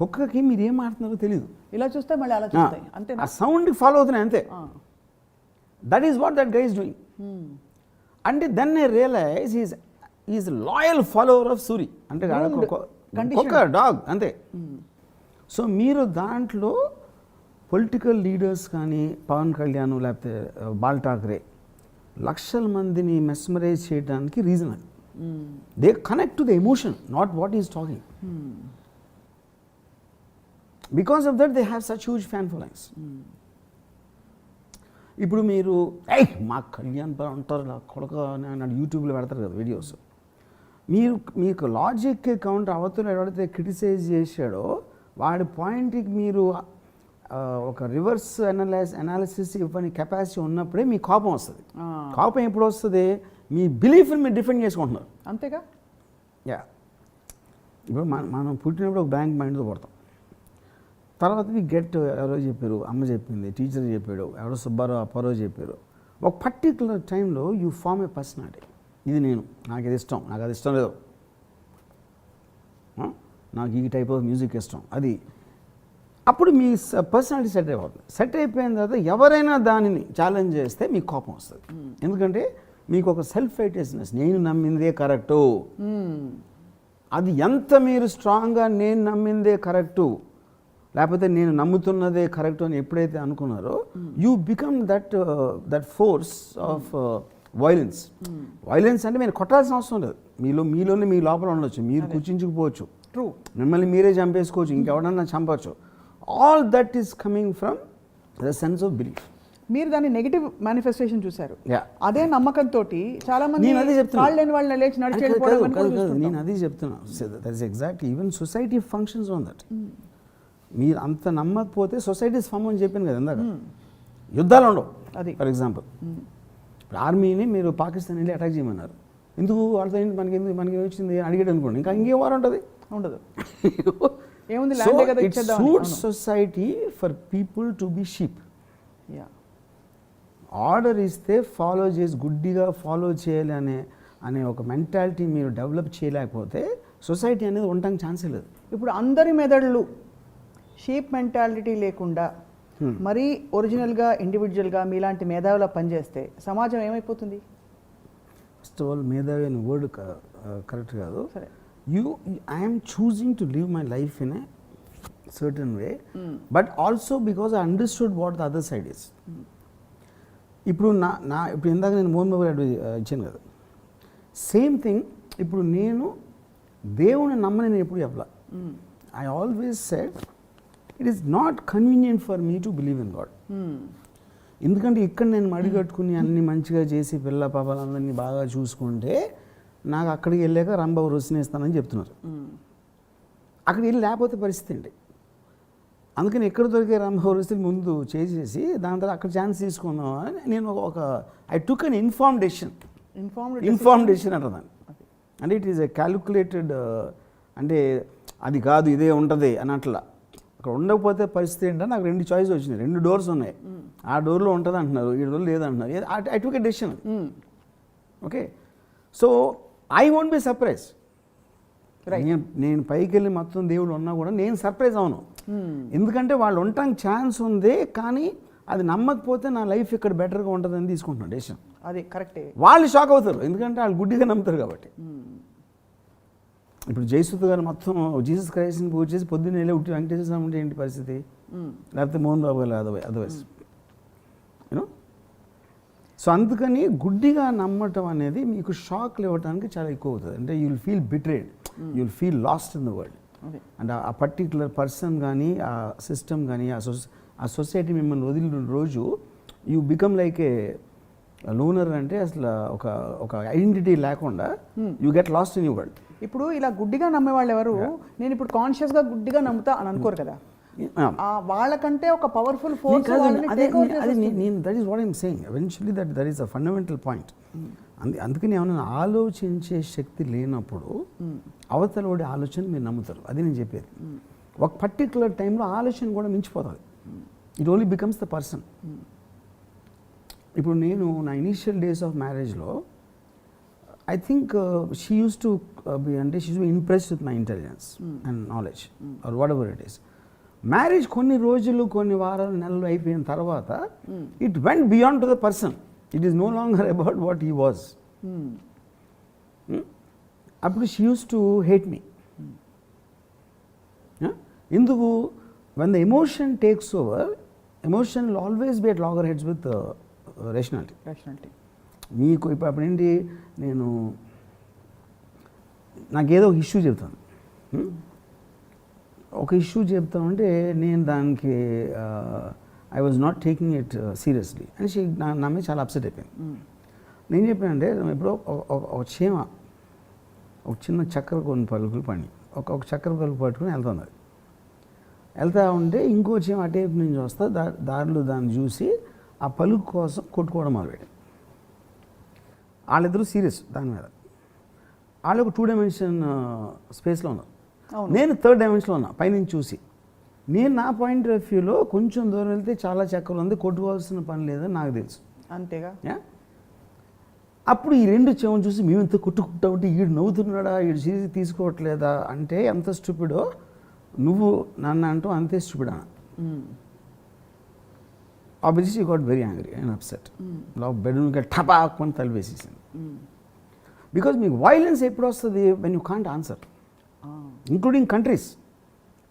కుక్కకి మీరు ఏం మాట్లాడుతున్నారో తెలియదు, ఇలా చూస్తే మళ్ళీ అలా చూస్తాయి అంతే. ఆ సౌండ్కి ఫాలో అవుతున్నాయి అంతే. That is what that guy is doing. అంటే then I realize is loyal follower of Suri. అంటే కుక్క డాగ్ అంతే. సో మీరు దాంట్లో పొలిటికల్ లీడర్స్ కానీ పవన్ కళ్యాణ్ లేకపోతే బాల్ ఠాక్రే లక్షల మందిని మెస్మరైజ్ చేయడానికి రీజన్ అది. They connect to the emotion, not what is talking. Because of that, they have such huge fan followings. ఇప్పుడు మీరు మా కళ్యాణ్ అంటారు నా కొడుక అని యూట్యూబ్లో పెడతారు కదా వీడియోస్. మీకు లాజిక్ కౌంటర్ అవతల ఎవరైతే క్రిటిసైజ్ చేశాడో వాడి పాయింట్కి మీరు ఒక రివర్స్ అనాలిసిస్ ఇవ్వని కెపాసిటీ ఉన్నప్పుడే మీ కోపం వస్తుంది. కోపం ఎప్పుడు వస్తుంది? మీ బిలీఫ్ని మీరు డిఫెండ్ చేసుకుంటున్నారు. అంతేగా. యా, ఇప్పుడు మనం పుట్టినప్పుడు ఒక బ్యాంక్ మైండ్తో పడతాం. తర్వాత మీ గెట్ ఎవరో చెప్పారు, అమ్మ చెప్పింది, టీచర్ చెప్పాడు, ఎవరో సుబ్బారావు అప్పారావు చెప్పారు. ఒక పర్టికులర్ టైంలో యూ ఫార్మ్ ఏ పర్సనాలిటీ. ఇది నేను, నాకు ఇది ఇష్టం, నాకు అది ఇష్టం లేదు, నాకు ఈ టైప్ ఆఫ్ మ్యూజిక్ ఇష్టం, అది. అప్పుడు మీ పర్సనాలిటీ సెట్ అయిపోతుంది. సెట్ అయిపోయిన తర్వాత ఎవరైనా దానిని ఛాలెంజ్ చేస్తే మీకు కోపం వస్తుంది. ఎందుకంటే మీకు ఒక సెల్ఫ్ రైటియస్నెస్, నేను నమ్మిందే కరెక్టు. అది ఎంత మీరు స్ట్రాంగ్గా నేను నమ్మిందే కరెక్టు, లేకపోతే నేను నమ్ముతున్నదే కరెక్ట్ అని ఎప్పుడైతే అనుకున్నారో you become that force of violence. Violence అంటే మీరు కొట్టాల్సిన అవసరం లేదు, మీలోనే మీ లోపల ఉండొచ్చు, మీరు కూర్చించుకుపోవచ్చు, ట్రూ, మిమ్మల్ని మీరే చంపేసుకోవచ్చు, ఇంకెవడన్నా చంపవచ్చు. All that is coming from the sense of belief. మీరు దాన్ని నెగిటివ్ మేనిఫెస్టేషన్ చూశారు. Yeah. అదే నమ్మకంతో చాలా మంది నేను అదే చెప్తున్నా, కాళ్ళు లేని వాళ్ళని లేచి నడిచి వెళ్ళిపోవడం అని కూడా చూస్తుంటాం. నేను అదే చెప్తున్నా. That is exactly even society functions on that. మీరు అంత నమ్మకపోతే సొసైటీస్ ఫామ్ అని చెప్పాను కదా ఇందాక. యుద్ధాలు ఉండవు. అది ఫర్ ఎగ్జాంపుల్ ఇప్పుడు ఆర్మీని మీరు పాకిస్తాన్ వెళ్ళి అటాక్ చేయమన్నారు, ఎందుకు వాళ్ళతో మనకి వచ్చింది అడిగాడు అనుకోండి, ఇంకా ఇంకే వారు ఉంటుంది, ఉండదు. ఏముంది, so it suits society for people to be sheep. Order ఇస్తే ఫాలో చేసి గుడ్డిగా ఫాలో చేయాలి అనే ఒక మెంటాలిటీ మీరు డెవలప్ చేయలేకపోతే సొసైటీ అనేది ఉండడానికి ఛాన్సే లేదు. ఇప్పుడు అందరి మెదడులు షీప్ మెంటాలిటీ లేకుండా మరీ ఒరిజినల్గా ఇండివిజువల్గా మీలాంటి మేధావులా పనిచేస్తే సమాజం ఏమైపోతుంది? ఫస్ట్ ఆఫ్ ఆల్ మేధావి అనే వర్డ్ కరెక్ట్ కాదు. సరే, I'm choosing to live my life in a certain way, but also because I understood what the other side is. ఇప్పుడు ఇప్పుడు ఇందాక నేను మోహన్ బాబు గారు ఇచ్చాను కదా, సేమ్ థింగ్. ఇప్పుడు నేను దేవుని నమ్మని నేను ఎప్పుడు చెప్పలా. I always said it is not convenient for me to believe in God. ఎందుకంటే ఇక్కడ నేను మడిగట్టుకుని అన్ని మంచిగా చేసి పిల్ల పాపాలందరినీ బాగా చూసుకుంటే నాకు అక్కడికి వెళ్ళాక రాంబాబు రుసినేస్తానని చెప్తున్నారు. అక్కడికి వెళ్ళి లేకపోతే పరిస్థితి ఏంటి? అందుకని ఎక్కడ దొరికే రాంబాబు రుసులు ముందు చేసేసి దాని తర్వాత అక్కడ ఛాన్స్ తీసుకుందాం అని నేను I took an inform decision అంటున్నాను. అంటే ఇట్ ఈస్ ఎ క్యాలిక్యులేటెడ్, అంటే అది కాదు ఇదే ఉంటుంది అని అట్లా. అక్కడ ఉండకపోతే పరిస్థితి ఏంటంటే నాకు 2 చాయిస్ వచ్చినాయి, 2 డోర్స్ ఉన్నాయి. ఆ డోర్లో ఉంటుంది అంటున్నారు, ఈ డోర్లో లేదంటున్నారు. I took a decision. Okay, so I won't be surprise. నేను పైకి వెళ్ళి మొత్తం దేవుడు ఉన్నా కూడా నేను సర్ప్రైజ్ అవును. ఎందుకంటే వాళ్ళు ఉండటానికి ఛాన్స్ ఉంది, కానీ అది నమ్మకపోతే నా లైఫ్ ఇక్కడ బెటర్గా ఉంటుందని తీసుకుంటున్నాను డెసిషన్. అది కరెక్టే. వాళ్ళు షాక్ అవుతారు, ఎందుకంటే వాళ్ళు గుడ్డిగా నమ్ముతారు కాబట్టి. ఇప్పుడు జయసుత్ గారు మొత్తం జీసస్ క్రైస్ట్ని పూజ చేసి పొద్దున్నే వెళ్ళి ఉట్టి వెంకటేశ్వర స్వామి ఉంటే ఏంటి పరిస్థితి? లేకపోతే మోహన్ బాబు గారు అదర్వైజ్ యూనో. సో అందుకని గుడ్డిగా నమ్మటం అనేది మీకు షాక్లు ఇవ్వడానికి చాలా ఎక్కువ అవుతుంది. అంటే you will feel betrayed, you will feel last in the world. And ఆ పర్టిక్యులర్ పర్సన్ కానీ ఆ సిస్టమ్ కానీ ఆ సొసైటీ మిమ్మల్ని వదిలిన రోజు you become like A lunar. అంటే అసలు ఒక ఐడెంటిటీ లేకుండా you get lost in your world. ఇప్పుడు ఇలా గుడ్డిగా నమ్మే వాళ్ళు ఎవరు, నేను ఇప్పుడు కాన్షియస్గా గుడ్డిగా నమ్ముతా అని అనుకోరు కదా. వాళ్ళకంటే ఒక powerful force. That is what I'm saying. Eventually that is a fundamental point. అందుకని ఏమన్నా ఆలోచించే శక్తి లేనప్పుడు అవతల వాడి ఆలోచన మీరు నమ్ముతారు. అది నేను చెప్పేది. ఒక పర్టికులర్ టైంలో ఆలోచన కూడా మించిపోతుంది. It only becomes the person. ఇప్పుడు నేను నా ఇనీషియల్ డేస్ ఆఫ్ మ్యారేజ్లో I think she used to be, అంటే she used to impress with my intelligence and knowledge or whatever it is. Marriage కొన్ని రోజులు, కొన్ని వారాలు, నెలలు అయిపోయిన తర్వాత it went beyond to the person. It is no longer about what he was. అప్పుడు she used to hate me. ఎందుకు? When the emotion takes over, emotion will always be at loggerheads with rationality. మీకు ఇప్పుడు అప్పుడేంటి, నాకేదో ఒక issue చెప్తాను, ఒక issue చెప్తామంటే నేను దానికి I was not taking it seriously అని షీ నా మీద చాలా అప్సెట్ అయిపోయింది. నేను చెప్పానంటే ఇప్పుడు ఒక చీమ ఒక చిన్న చక్కెర కొన్ని పలుకులు పడి ఒక చక్కెర పలుకు పట్టుకుని వెళ్తుంది. వెళ్తూ ఉంటే ఇంకో చీమ అటేపు నుంచి వస్తా దారిలో దాన్ని చూసి ఆ పలుకు కోసం కొట్టుకోవడం మొదలుపెట్టింది. వాళ్ళిద్దరూ సీరియస్ దాని మీద. వాళ్ళు ఒక 2 డైమెన్షన్ స్పేస్లో ఉన్నారు, నేను 3rd డైమెన్షన్లో ఉన్నా పైనుంచి చూసి. నేను నా పాయింట్ ఆఫ్ వ్యూలో కొంచెం దూరం వెళ్తే చాలా చక్కెర ఉంది, కొట్టుకోవాల్సిన పని లేదని నాకు తెలుసు. అంతేగా. అప్పుడు ఈ 2 చెవులు చూసి మేము ఇంత కొట్టుకుంటా ఉంటే ఈడు నవ్వుతున్నాడా, ఈడు సీరియస్ తీసుకోవట్లేదా అంటే ఎంత స్టూపిడో నువ్వు నన్ను అంటూ అంతే స్టూపిడ్ అన్న. Obviously got very angry and upset. బెడ్రూమ్కి టపాక్కొని తలిపేసేసింది. బికాజ్ మీకు వైలెన్స్ ఎప్పుడు వస్తుంది when you can't answer, including countries.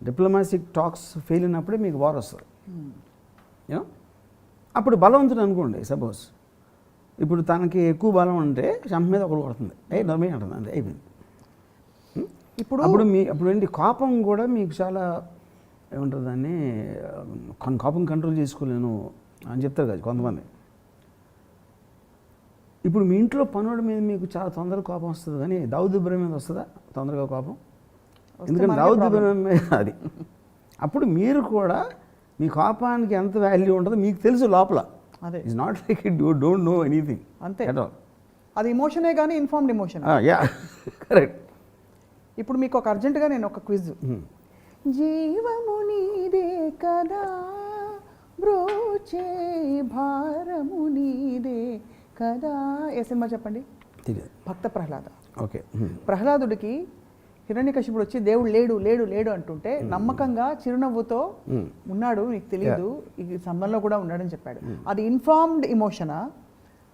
Diplomatic talks fail అయినప్పుడే మీకు వార్ వస్తుంది. యూనో అప్పుడు బలవంతుడు అనుకోండి, సపోజ్ ఇప్పుడు తనకి ఎక్కువ బలం ఉంటే చంప మీద ఒకరు కొడుతుంది, నర్మే అంటుంది, అంతే అయిపోయింది. అప్పుడు ఏంటి కోపం కూడా మీకు చాలా ఏమంటారు దాన్ని, కోపం కంట్రోల్ చేసుకోలేను అని చెప్తారు కదా కొంతమంది. ఇప్పుడు మీ ఇంట్లో పనుల మీద మీకు చాలా తొందరగా కోపం వస్తుంది, కానీ దావుద్ ఇబ్రాహిం మీద వస్తుందా తొందరగా కోపం? ఎందుకంటే దావుద్ ఇబ్రాహిం అది. అప్పుడు మీరు కూడా మీ కోపానికి ఎంత వాల్యూ ఉంటుందో మీకు తెలుసు లోపల. అదే it's not like it you don't know anything అంతే అట్ ఆల్. అది ఇమోషనే కానీ ఇన్ఫార్మ్డ్ ఇమోషన్. Yeah correct. ఇప్పుడు మీకు ఒక అర్జెంటుగా నేను ఒక క్విజ్. జీవము నీదే కదా బ్రోచే భారము నీదే కదా, ఏ సినిమా చెప్పండి? తెలియదు. భక్త ప్రహ్లాద. ఓకే. ప్రహ్లాదుడికి హిరణ్యకశిపుడు వచ్చి దేవుడు లేడు లేడు లేడు అంటుంటే నమ్మకంగా చిరునవ్వుతో ఉన్నాడు, నీకు తెలియదు, ఈ సంబంధంలో కూడా ఉన్నాడని చెప్పాడు. అది ఇన్ఫార్మ్డ్ ఇమోషనా,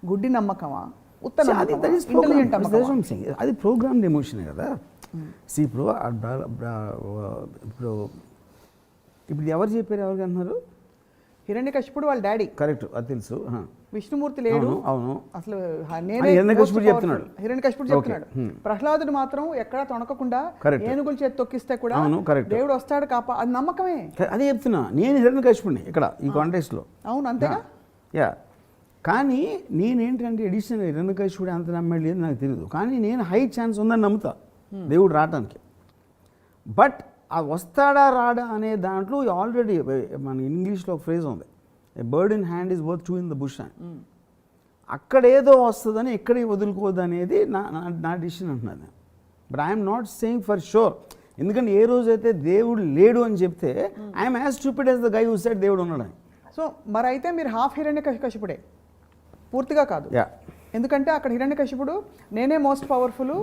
గుడ్డి నమ్మకమా, ఇంటెలిజెంట్ నమ్మకమా? అది ప్రోగ్రామ్డ్ ఎమోషనే కదా. ఇప్పుడు ఇప్పుడు ఎవరు చెప్పారు, ఎవరికి అంటున్నారు? హిరణ్యకశిపుడు వాళ్ళ డాడీ. కరెక్ట్, అది తెలుసు. విష్ణుమూర్తి లేడు. అవును. అసలు హిరణ్యకశిపుడు చెప్తున్నాడు. హిరణ్యకశిపుడు చెప్తున్నాడు. ప్రహ్లాదుడు మాత్రం ఎక్కడా తొణకకుండా ఏనుగుల చేతి తొక్కిస్తే కూడా దేవుడు వస్తాడు కాపా, అది నమ్మకమే. అదే చెప్తున్నా, నేను హిరణ్యకశిపుడిని ఇక్కడ ఈ కాంటెక్స్ట్లో. అవును, అంతేగా. యా, కానీ నేనేంటంటే ఎడిషనల్ హిరణ్యకశిపుడు అంత నమ్మేది లేదు నాకు తెలియదు, కానీ నేను హై ఛాన్స్ ఉందని నమ్ముతా దేవుడు రావడానికి. బట్ ఆ వస్తాడా రాడా అనే దాంట్లో ఆల్రెడీ మన ఇంగ్లీష్లో ఒక ఫ్రేజ్ ఉంది, ఏ bird in hand is worth 2 in the bush అని. అక్కడేదో వస్తుందని ఎక్కడికి వదులుకోదు అనేది నా డిసిషన్ అంటున్నాను. But I'm not saying for sure, ఎందుకంటే ఏ రోజైతే దేవుడు లేడు అని చెప్తే I'm as stupid as the guy who said దేవుడు ఉన్నాడని. సో మరి అయితే మీరు హాఫ్ హిరణ్యకశిపుడే, పూర్తిగా కాదు. యా, ఎందుకంటే అక్కడ హిరణ్యకశిపుడు నేనే మోస్ట్ పవర్ఫుల్,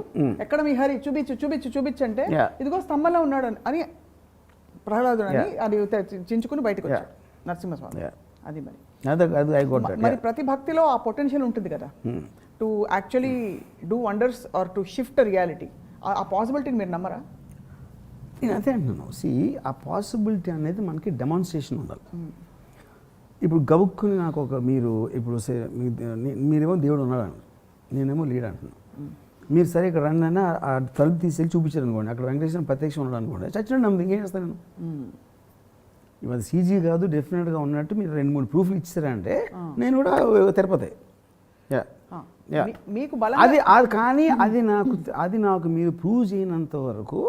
ఎక్కడ మీ హరి చూపించు చూపించు చూపించు అంటే ఇదిగో స్తంభంలో ఉన్నాడు అని ప్రహ్లాదుడు అని అది చించుకుని బయటకు వచ్చాడు నరసింహస్వామి. అది మరి ప్రతి భక్తిలో ఆ పొటెన్షియల్ ఉంటుంది కదా, to actually do wonders or to shift reality. ఆ పాసిబిలిటీని మీరు నమ్మరా? నేను అదే అంటున్నాను. ఆ పాసిబిలిటీ అనేది మనకి డెమాన్స్ట్రేషన్ ఉండాలి. ఇప్పుడు గబుక్కుని నాకు ఒక మీరు ఇప్పుడు మీరేమో దేవుడు ఉన్నాడు అండి, నేనేమో లీడ్ అంటున్నాను. మీరు సరే ఇక్కడ రండి అని ఆ తలుపు తీసుకెళ్ళి చూపించారు అనుకోండి, అక్కడ వెంకటేశ్వర ప్రత్యక్షం ఉన్నాడు అనుకోండి, చచ్చినట్టు నమ్మదు, ఇంకేం చేస్తాను నేను? ఇవాళ సీజీ కాదు, డెఫినెట్గా ఉన్నట్టు మీరు 2-3 ప్రూఫ్లు ఇచ్చారంటే నేను కూడా తిరుపతి. మీకు కానీ అది నాకు మీరు ప్రూవ్ చేయనంత వరకు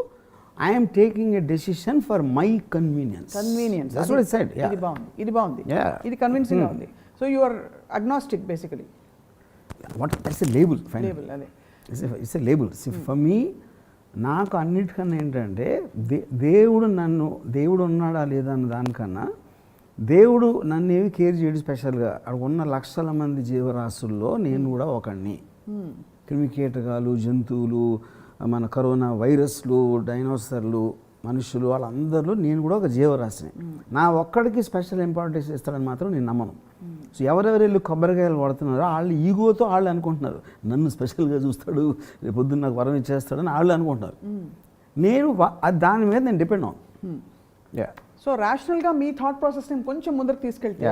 I'm taking a decision for my convenience. ఇది బాగుంది, ఇది కన్విన్సింగ్ ఉంది. So you are agnostic basically. What it's a label, అదే it's a label for me. నాకు అన్నిటికన్నా ఏంటంటే దేవుడు ఉన్నాడా లేదా అన్న దానికన్నా దేవుడు నన్ను ఏవి కేర్ చేయడు స్పెషల్గా. అక్కడ ఉన్న లక్షల మంది జీవరాశుల్లో నేను కూడా ఒకడిని. క్రిమికీటకాలు, జంతువులు, మన కరోనా వైరస్లు, డైనోసర్లు, మనుషులు, వాళ్ళందరిలో నేను కూడా ఒక జీవరాశిని. నా ఒక్కడికి స్పెషల్ ఇంపార్టెన్స్ ఇస్తాడని మాత్రం నేను నమ్మను. సో ఎవరెవరు వెళ్ళి కొబ్బరికాయలు పడుతున్నారో వాళ్ళు ఈగోతో వాళ్ళు అనుకుంటున్నారు నన్ను స్పెషల్గా చూస్తాడు, రేపు పొద్దున్న నాకు వరం ఇచ్చేస్తాడని వాళ్ళు అనుకుంటున్నారు. నేను దాని మీద నేను డిపెండ్ అవును. సో ర్యాషనల్గా మీ థాట్ ప్రాసెస్ని కొంచెం ముందరకు తీసుకెళ్తే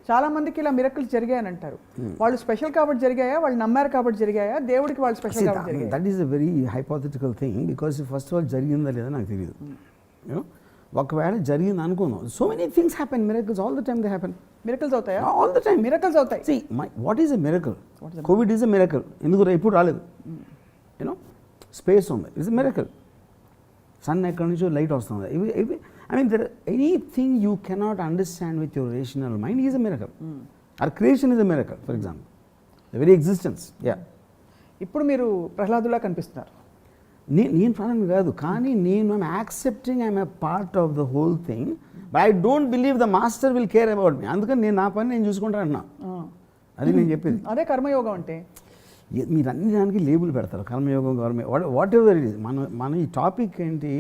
చాలా మందికి ఇలా మిరకల్స్ జరిగాయని అంటారు. వాళ్ళు స్పెషల్ కాబట్టి జరిగాయా, వాళ్ళు నమ్మారు కాబట్టి జరిగాయా, దేవుడికి వాళ్ళు స్పెషల్ కాబట్టి జరిగాయా? That is a very hypothetical thing, because first of all జరిగిందా లేదా నాకు తెలియదు. ఒకవేళ జరిగింది అనుకుందాం, so many things happen, miracles all the time they happen, miracles అవుతాయా? ఆల్ ద టైమ్ మిరకల్స్ అవుతాయి. See, what is a miracle? COVID is a miracle. ఎందుకు ఎప్పుడు రాలేదు? యూనో స్పేస్ ఉంది, ఇట్స్ ఎ మిరకల్. సన్ ఎక్కడి నుంచో లైట్ వస్తుంది. I mean there anything you cannot understand with your rational mind is a miracle. Or creation is a miracle, for example the very existence. Yeah, ఇప్పుడు మీరు ప్రహ్లాదులా కనిపిస్తున్నారు. నేను ప్రాణం కాదు, కానీ నేను I'm accepting I'm a part of the whole thing, but I don't believe the master will care about me. అందుకని నేను నా పని నేను చూసుకుంటాను అన్నా. అది నేను చెప్పేది. అదే కర్మయోగం అంటే. మీరు అన్ని దానికి లేబుల్ పెడతారు, కర్మయోగం, government, what ever it is. మన ఈ టాపిక్ ఏంటి?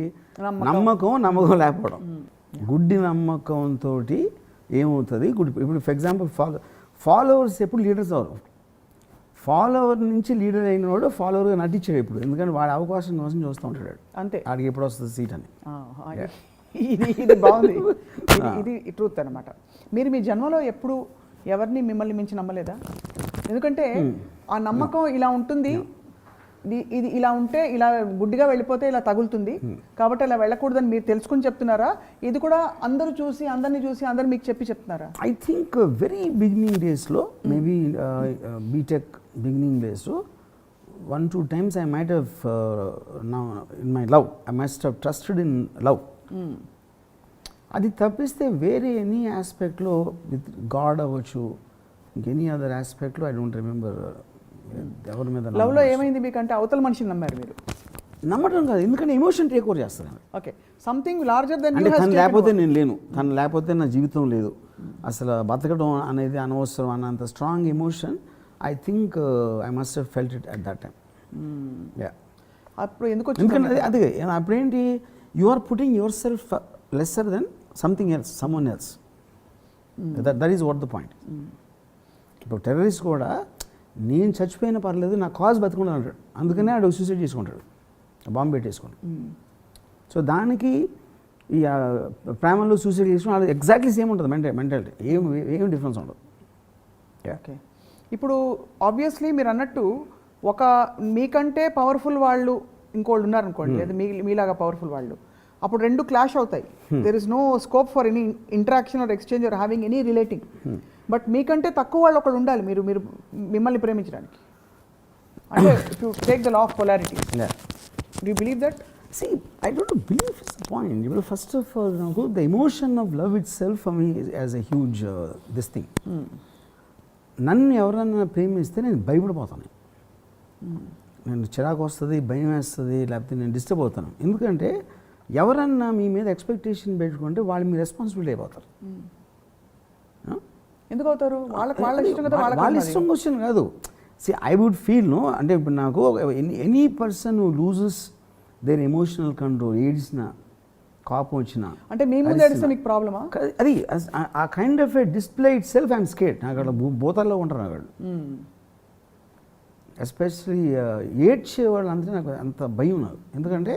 నమ్మకం లేకపోవడం. గుడ్డి నమ్మకంతో ఏమవుతుంది? ఇప్పుడు ఫర్ ఎగ్జాంపుల్ ఫాలోవర్స్ ఎప్పుడు లీడర్స్ అవరు. ఫాలోవర్ నుంచి లీడర్ అయిన వాడు ఫాలోవర్గా నటించాడు ఇప్పుడు, ఎందుకంటే వాడి అవకాశం కోసం చూస్తూ ఉంటాడు. అంతే, వాడికి ఎప్పుడు వస్తుంది సీట్ అని. ఇది బాగుంది. ఇది ట్రూత్ అనమాట. మీరు మీ జన్మలో ఎప్పుడు ఎవరిని మిమ్మల్ని మించి నమ్మలేదా? ఎందుకంటే ఆ నమ్మకం ఇలా ఉంటుంది, ఇది ఇలా ఉంటే ఇలా గుడ్డిగా వెళ్ళిపోతే ఇలా తగులుతుంది కాబట్టి అలా వెళ్ళకూడదని మీరు తెలుసుకుని చెప్తున్నారా? ఇది కూడా అందరూ చూసి అందరు మీకు చెప్తున్నారా? ఐ థింక్ వెరీ బిగినింగ్ డేస్లో, మేబీ బీటెక్ బిగినింగ్ డేస్లో 1-2 times I might have now in my love, I must have trusted in love. అది తప్పిస్తే వేరే ఎనీ ఆస్పెక్ట్లో విత్ గాడ్ అవ్వచ్చు, ఇంకెనీ అదర్ ఆస్పెక్ట్లో ఐ డోంట్ రిమెంబర్ ఎవరి మీద. లవ్లో ఏమైంది మీకంటే? అవతల మనిషిని నమ్మారు మీరు? నమ్మటం కాదు, ఎందుకంటే ఎమోషన్ టేక్ ఓవర్ చేస్తాను. ఓకే, సంథింగ్ లార్జర్ దెన్ అంటే తను లేకపోతే నేను లేను, తను లేకపోతే నా జీవితం లేదు, అసలు బతకడం అనేది అనవసరం అన్నంత strong emotion I think I must have felt it at that time. Yeah, అప్పుడు ఎందుకు? ఎందుకంటే అదే అప్పుడేంటి, you are putting yourself lesser than something else, someone else. That is what the point. ఇప్పుడు టెర్రరిస్ట్ కూడా నేను చచ్చిపోయినా పర్లేదు, నా కాజ్ బతుకుండా అంటాడు, అందుకనే ఆడు సూసైడ్ చేసుకుంటాడు, బాంబు పెట్టేసుకుంటాడు. సో దానికి ఈ ప్రేమలో సూసైడ్ చేసుకుని వాళ్ళు ఎగ్జాక్ట్లీ సేమ్ ఉంటుంది మెంటాలిటీ, ఏం డిఫరెన్స్ ఉండదు. ఓకే, ఇప్పుడు ఆబ్వియస్లీ మీరు అన్నట్టు ఒక మీకంటే పవర్ఫుల్ వాళ్ళు ఇంకోళ్ళు ఉన్నారనుకోండి, లేదా మీలాగా పవర్ఫుల్ వాళ్ళు, అప్పుడు రెండు క్లాష్ అవుతాయి. There is no scope for any interaction or exchange or having any relating. But మీకంటే తక్కువ వాళ్ళు ఒకడు ఉండాలి మీరు మిమ్మల్ని ప్రేమించడానికి. అంటే to take the law of polarity. Do you believe that? See, I don't believe it's the point. Well, first of all, the emotion of love itself for me is as a huge this thing. నన్ను ఎవరన్నా ప్రేమిస్తే నేను భయపడిపోతాను, నేను చిరాకు వస్తుంది, భయం వేస్తుంది, లేకపోతే నేను డిస్టర్బ్ అవుతాను. ఎందుకంటే ఎవరన్నా మీ మీద ఎక్స్పెక్టేషన్ పెట్టుకుంటే వాళ్ళు మీ రెస్పాన్సిబిలిటీ అయిపోతారు. ఎందుకు అవుతారు? వాళ్ళ ఇష్టం కదా, వాళ్ళ ఇష్టం క్వశ్చన్ కాదు. ఐ వుడ్ ఫీల్ అంటే ఇప్పుడు నాకు any person who loses their emotional control, ఏడ్చిన, కోపం వచ్చిన, అంటే మీ ముందు ఏడిస్తే మీకు ప్రాబ్లమా? అది ఆ kind of A display it self I'm scared. నాకు అక్కడ భూతాల్లో ఉంటారు నాకు ఎస్పెషలీ ఏడ్చే వాళ్ళు అంటే నాకు అంత భయం నాకు. ఎందుకంటే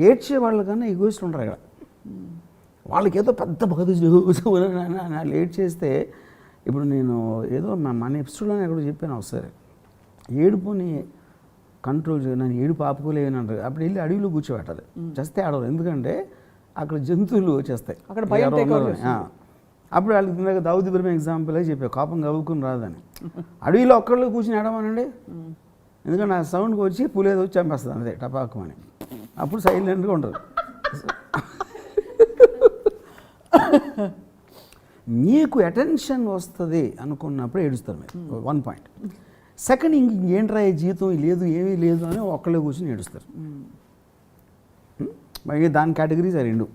ఏడ్చే వాళ్ళ కన్నా ఎగోయిస్టులు ఉంటారు అక్కడ. వాళ్ళకి ఏదో పెద్ద బాధ ఏడ్ చేస్తే, ఇప్పుడు నేను ఏదో మన ఎపిసోడ్లో ఎక్కడో చెప్పాను ఒకసారి, ఏడుపుని కంట్రోల్ నన్ను ఏడుపు ఆపుకోలేని అంటారు. అప్పుడు వెళ్ళి అడవిలో కూర్చోబెట్టాలి, చేస్తే ఆడవారు. ఎందుకంటే అక్కడ జంతువులు వచ్చేస్తాయి అక్కడ. అప్పుడు వాళ్ళకి ఇందాక దావుద్ ఇబ్రహీం ఎగ్జాంపుల్ చెప్పా, కోపం కవ్వుకుని రాదని. అడవిలో ఒక్కళ్ళు కూర్చుని ఆడమనండి, ఎందుకంటే ఆ సౌండ్కి వచ్చి పులేదో వచ్చి చంపేస్తుంది అదే టపాకమని. అప్పుడు సైలెంట్గా ఉంటారు. మీకు అటెన్షన్ వస్తుంది అనుకున్నప్పుడు ఏడుస్తారు మీరు, 1 point. సెకండ్, ఇంకేంట్రా జీవితం లేదు, ఏమీ లేదు అని ఒక్కళ్ళే కూర్చొని ఏడుస్తారు. మరి దాని కేటగిరీస్ ఆ రెండు.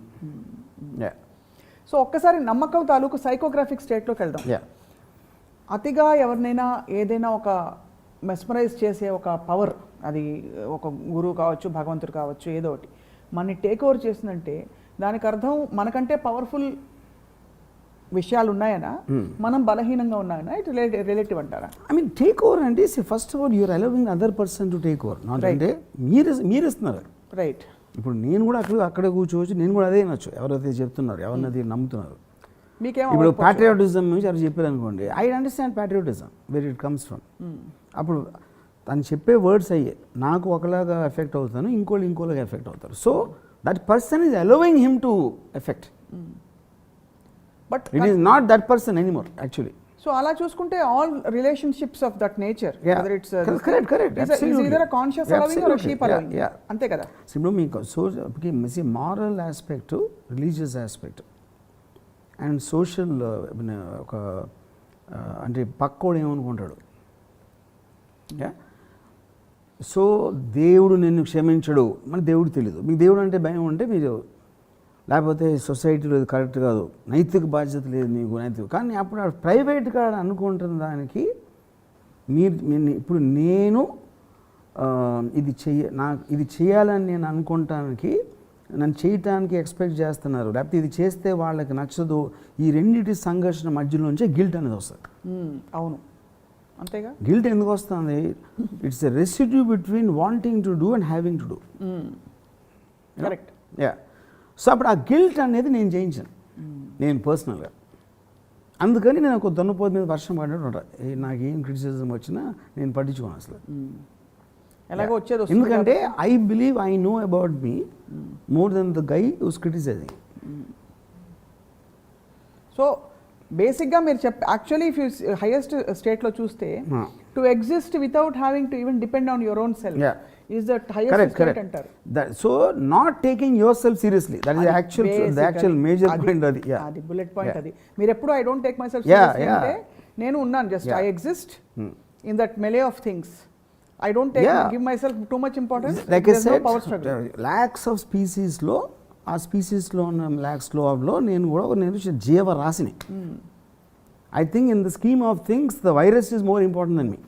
సో ఒక్కసారి నమ్మకం తాలూకు సైకోగ్రాఫిక్ స్టేట్లోకి వెళ్దాం. అతిగా ఎవరినైనా ఏదైనా ఒక మెస్మరైజ్ చేసే ఒక పవర్, అది ఒక గురువు కావచ్చు, భగవంతుడు కావచ్చు, ఏదో ఒకటి మనని టేక్ ఓవర్ చేసిందంటే దానికి అర్థం మనకంటే పవర్ఫుల్ విషయాలు ఉన్నాయనా, మనం బలహీనంగా ఉన్నాయనా? ఇట్ రిలేటివ్ అంటారా? ఐ మీన్ టేక్ ఓవర్ అంటే first of all you're allowing other person to take over, not అంటే మీరు ఇస్తున్నారు. రైట్. ఇప్పుడు నేను కూడా అక్కడే కూర్చోవచ్చు, నేను కూడా అదే నచ్చు, ఎవరైతే చెప్తున్నారు, ఎవరినైతే నమ్ముతున్నారు. మీకేమో ఇప్పుడు ప్యాట్రియాటిజం నుంచి ఎవరు చెప్పారు అనుకోండి, I understand patriotism where it comes from. అప్పుడు తను చెప్పే వర్డ్స్ అయ్యే నాకు ఒకలాగా ఎఫెక్ట్ అవుతాను, ఇంకోలాగా ఎఫెక్ట్ అవుతారు. So that person is allowing him to effect. But it is not that person anymore actually. So అలా చూసుకుంటే all relationships of that nature, Yeah. whether it's Correct. is Absolutely. either a conscious allowing or a Absolutely. sheep allowing. Yeah. అంతే కదా. ఇప్పుడు మీకు moral aspect, religious aspect and social ఒక అంటే పక్కోడు ఏమనుకుంటాడు. So దేవుడు నిన్ను క్షమించడు, మన దేవుడు తెలీదు. మీకు దేవుడు అంటే భయం ఉంటే మీరు, లేకపోతే సొసైటీలో ఇది కరెక్ట్ కాదు, నైతిక బాధ్యత లేదు నీకు నైతిక, కానీ అప్పుడు ప్రైవేట్గా అనుకుంటున్న దానికి ఇప్పుడు నేను ఇది చేయాలని నేను అనుకుంటానికి, నన్ను చేయటానికి ఎక్స్పెక్ట్ చేస్తున్నారు, లేకపోతే ఇది చేస్తే వాళ్ళకి నచ్చదు, ఈ రెండింటి సంఘర్షణ మధ్యలోంచే గిల్ట్ అనేది వస్తుంది. అవును, అంతేగా. గిల్ట్ ఎందుకు వస్తుంది? It's a residue between wanting to do and having to do. Correct. Yeah. So అప్పుడు ఆ గిల్ట్ అనేది నేను జయించాను, నేను పర్సనల్గా. అందుకని నేను ఒక దున్నపోతు మీద వర్షం పడినట్టు ఉంటాను. నాకేం క్రిటిసిజం వచ్చినా నేను పట్టించుకోను అసలు. ఎలాగో వచ్చేది వస్తుంది. ఎందుకంటే I believe I know about me more than the guy who's criticizing. So బేసిక్గా మీరు యాక్చువల్లీ ఇఫ్ యూ హైయెస్ట్ స్టేట్లో చూస్తే to exist without having to even depend on your own self is the highest state అంటారు. So not taking yourself seriously, that is actual major point. అది bullet point. అది మీరు ఎప్పుడు I don't take myself seriously అంటే నేను ఉన్నాను, just I exist in that melee of things. I don't give myself too much importance. Like I said, no power struggle. lakhs of species-లో ఆ స్పీసీస్లో ఉన్న ల్యాక్స్లో నేను కూడా జీవరాశిని. I think in the scheme of things, the virus is more important than me.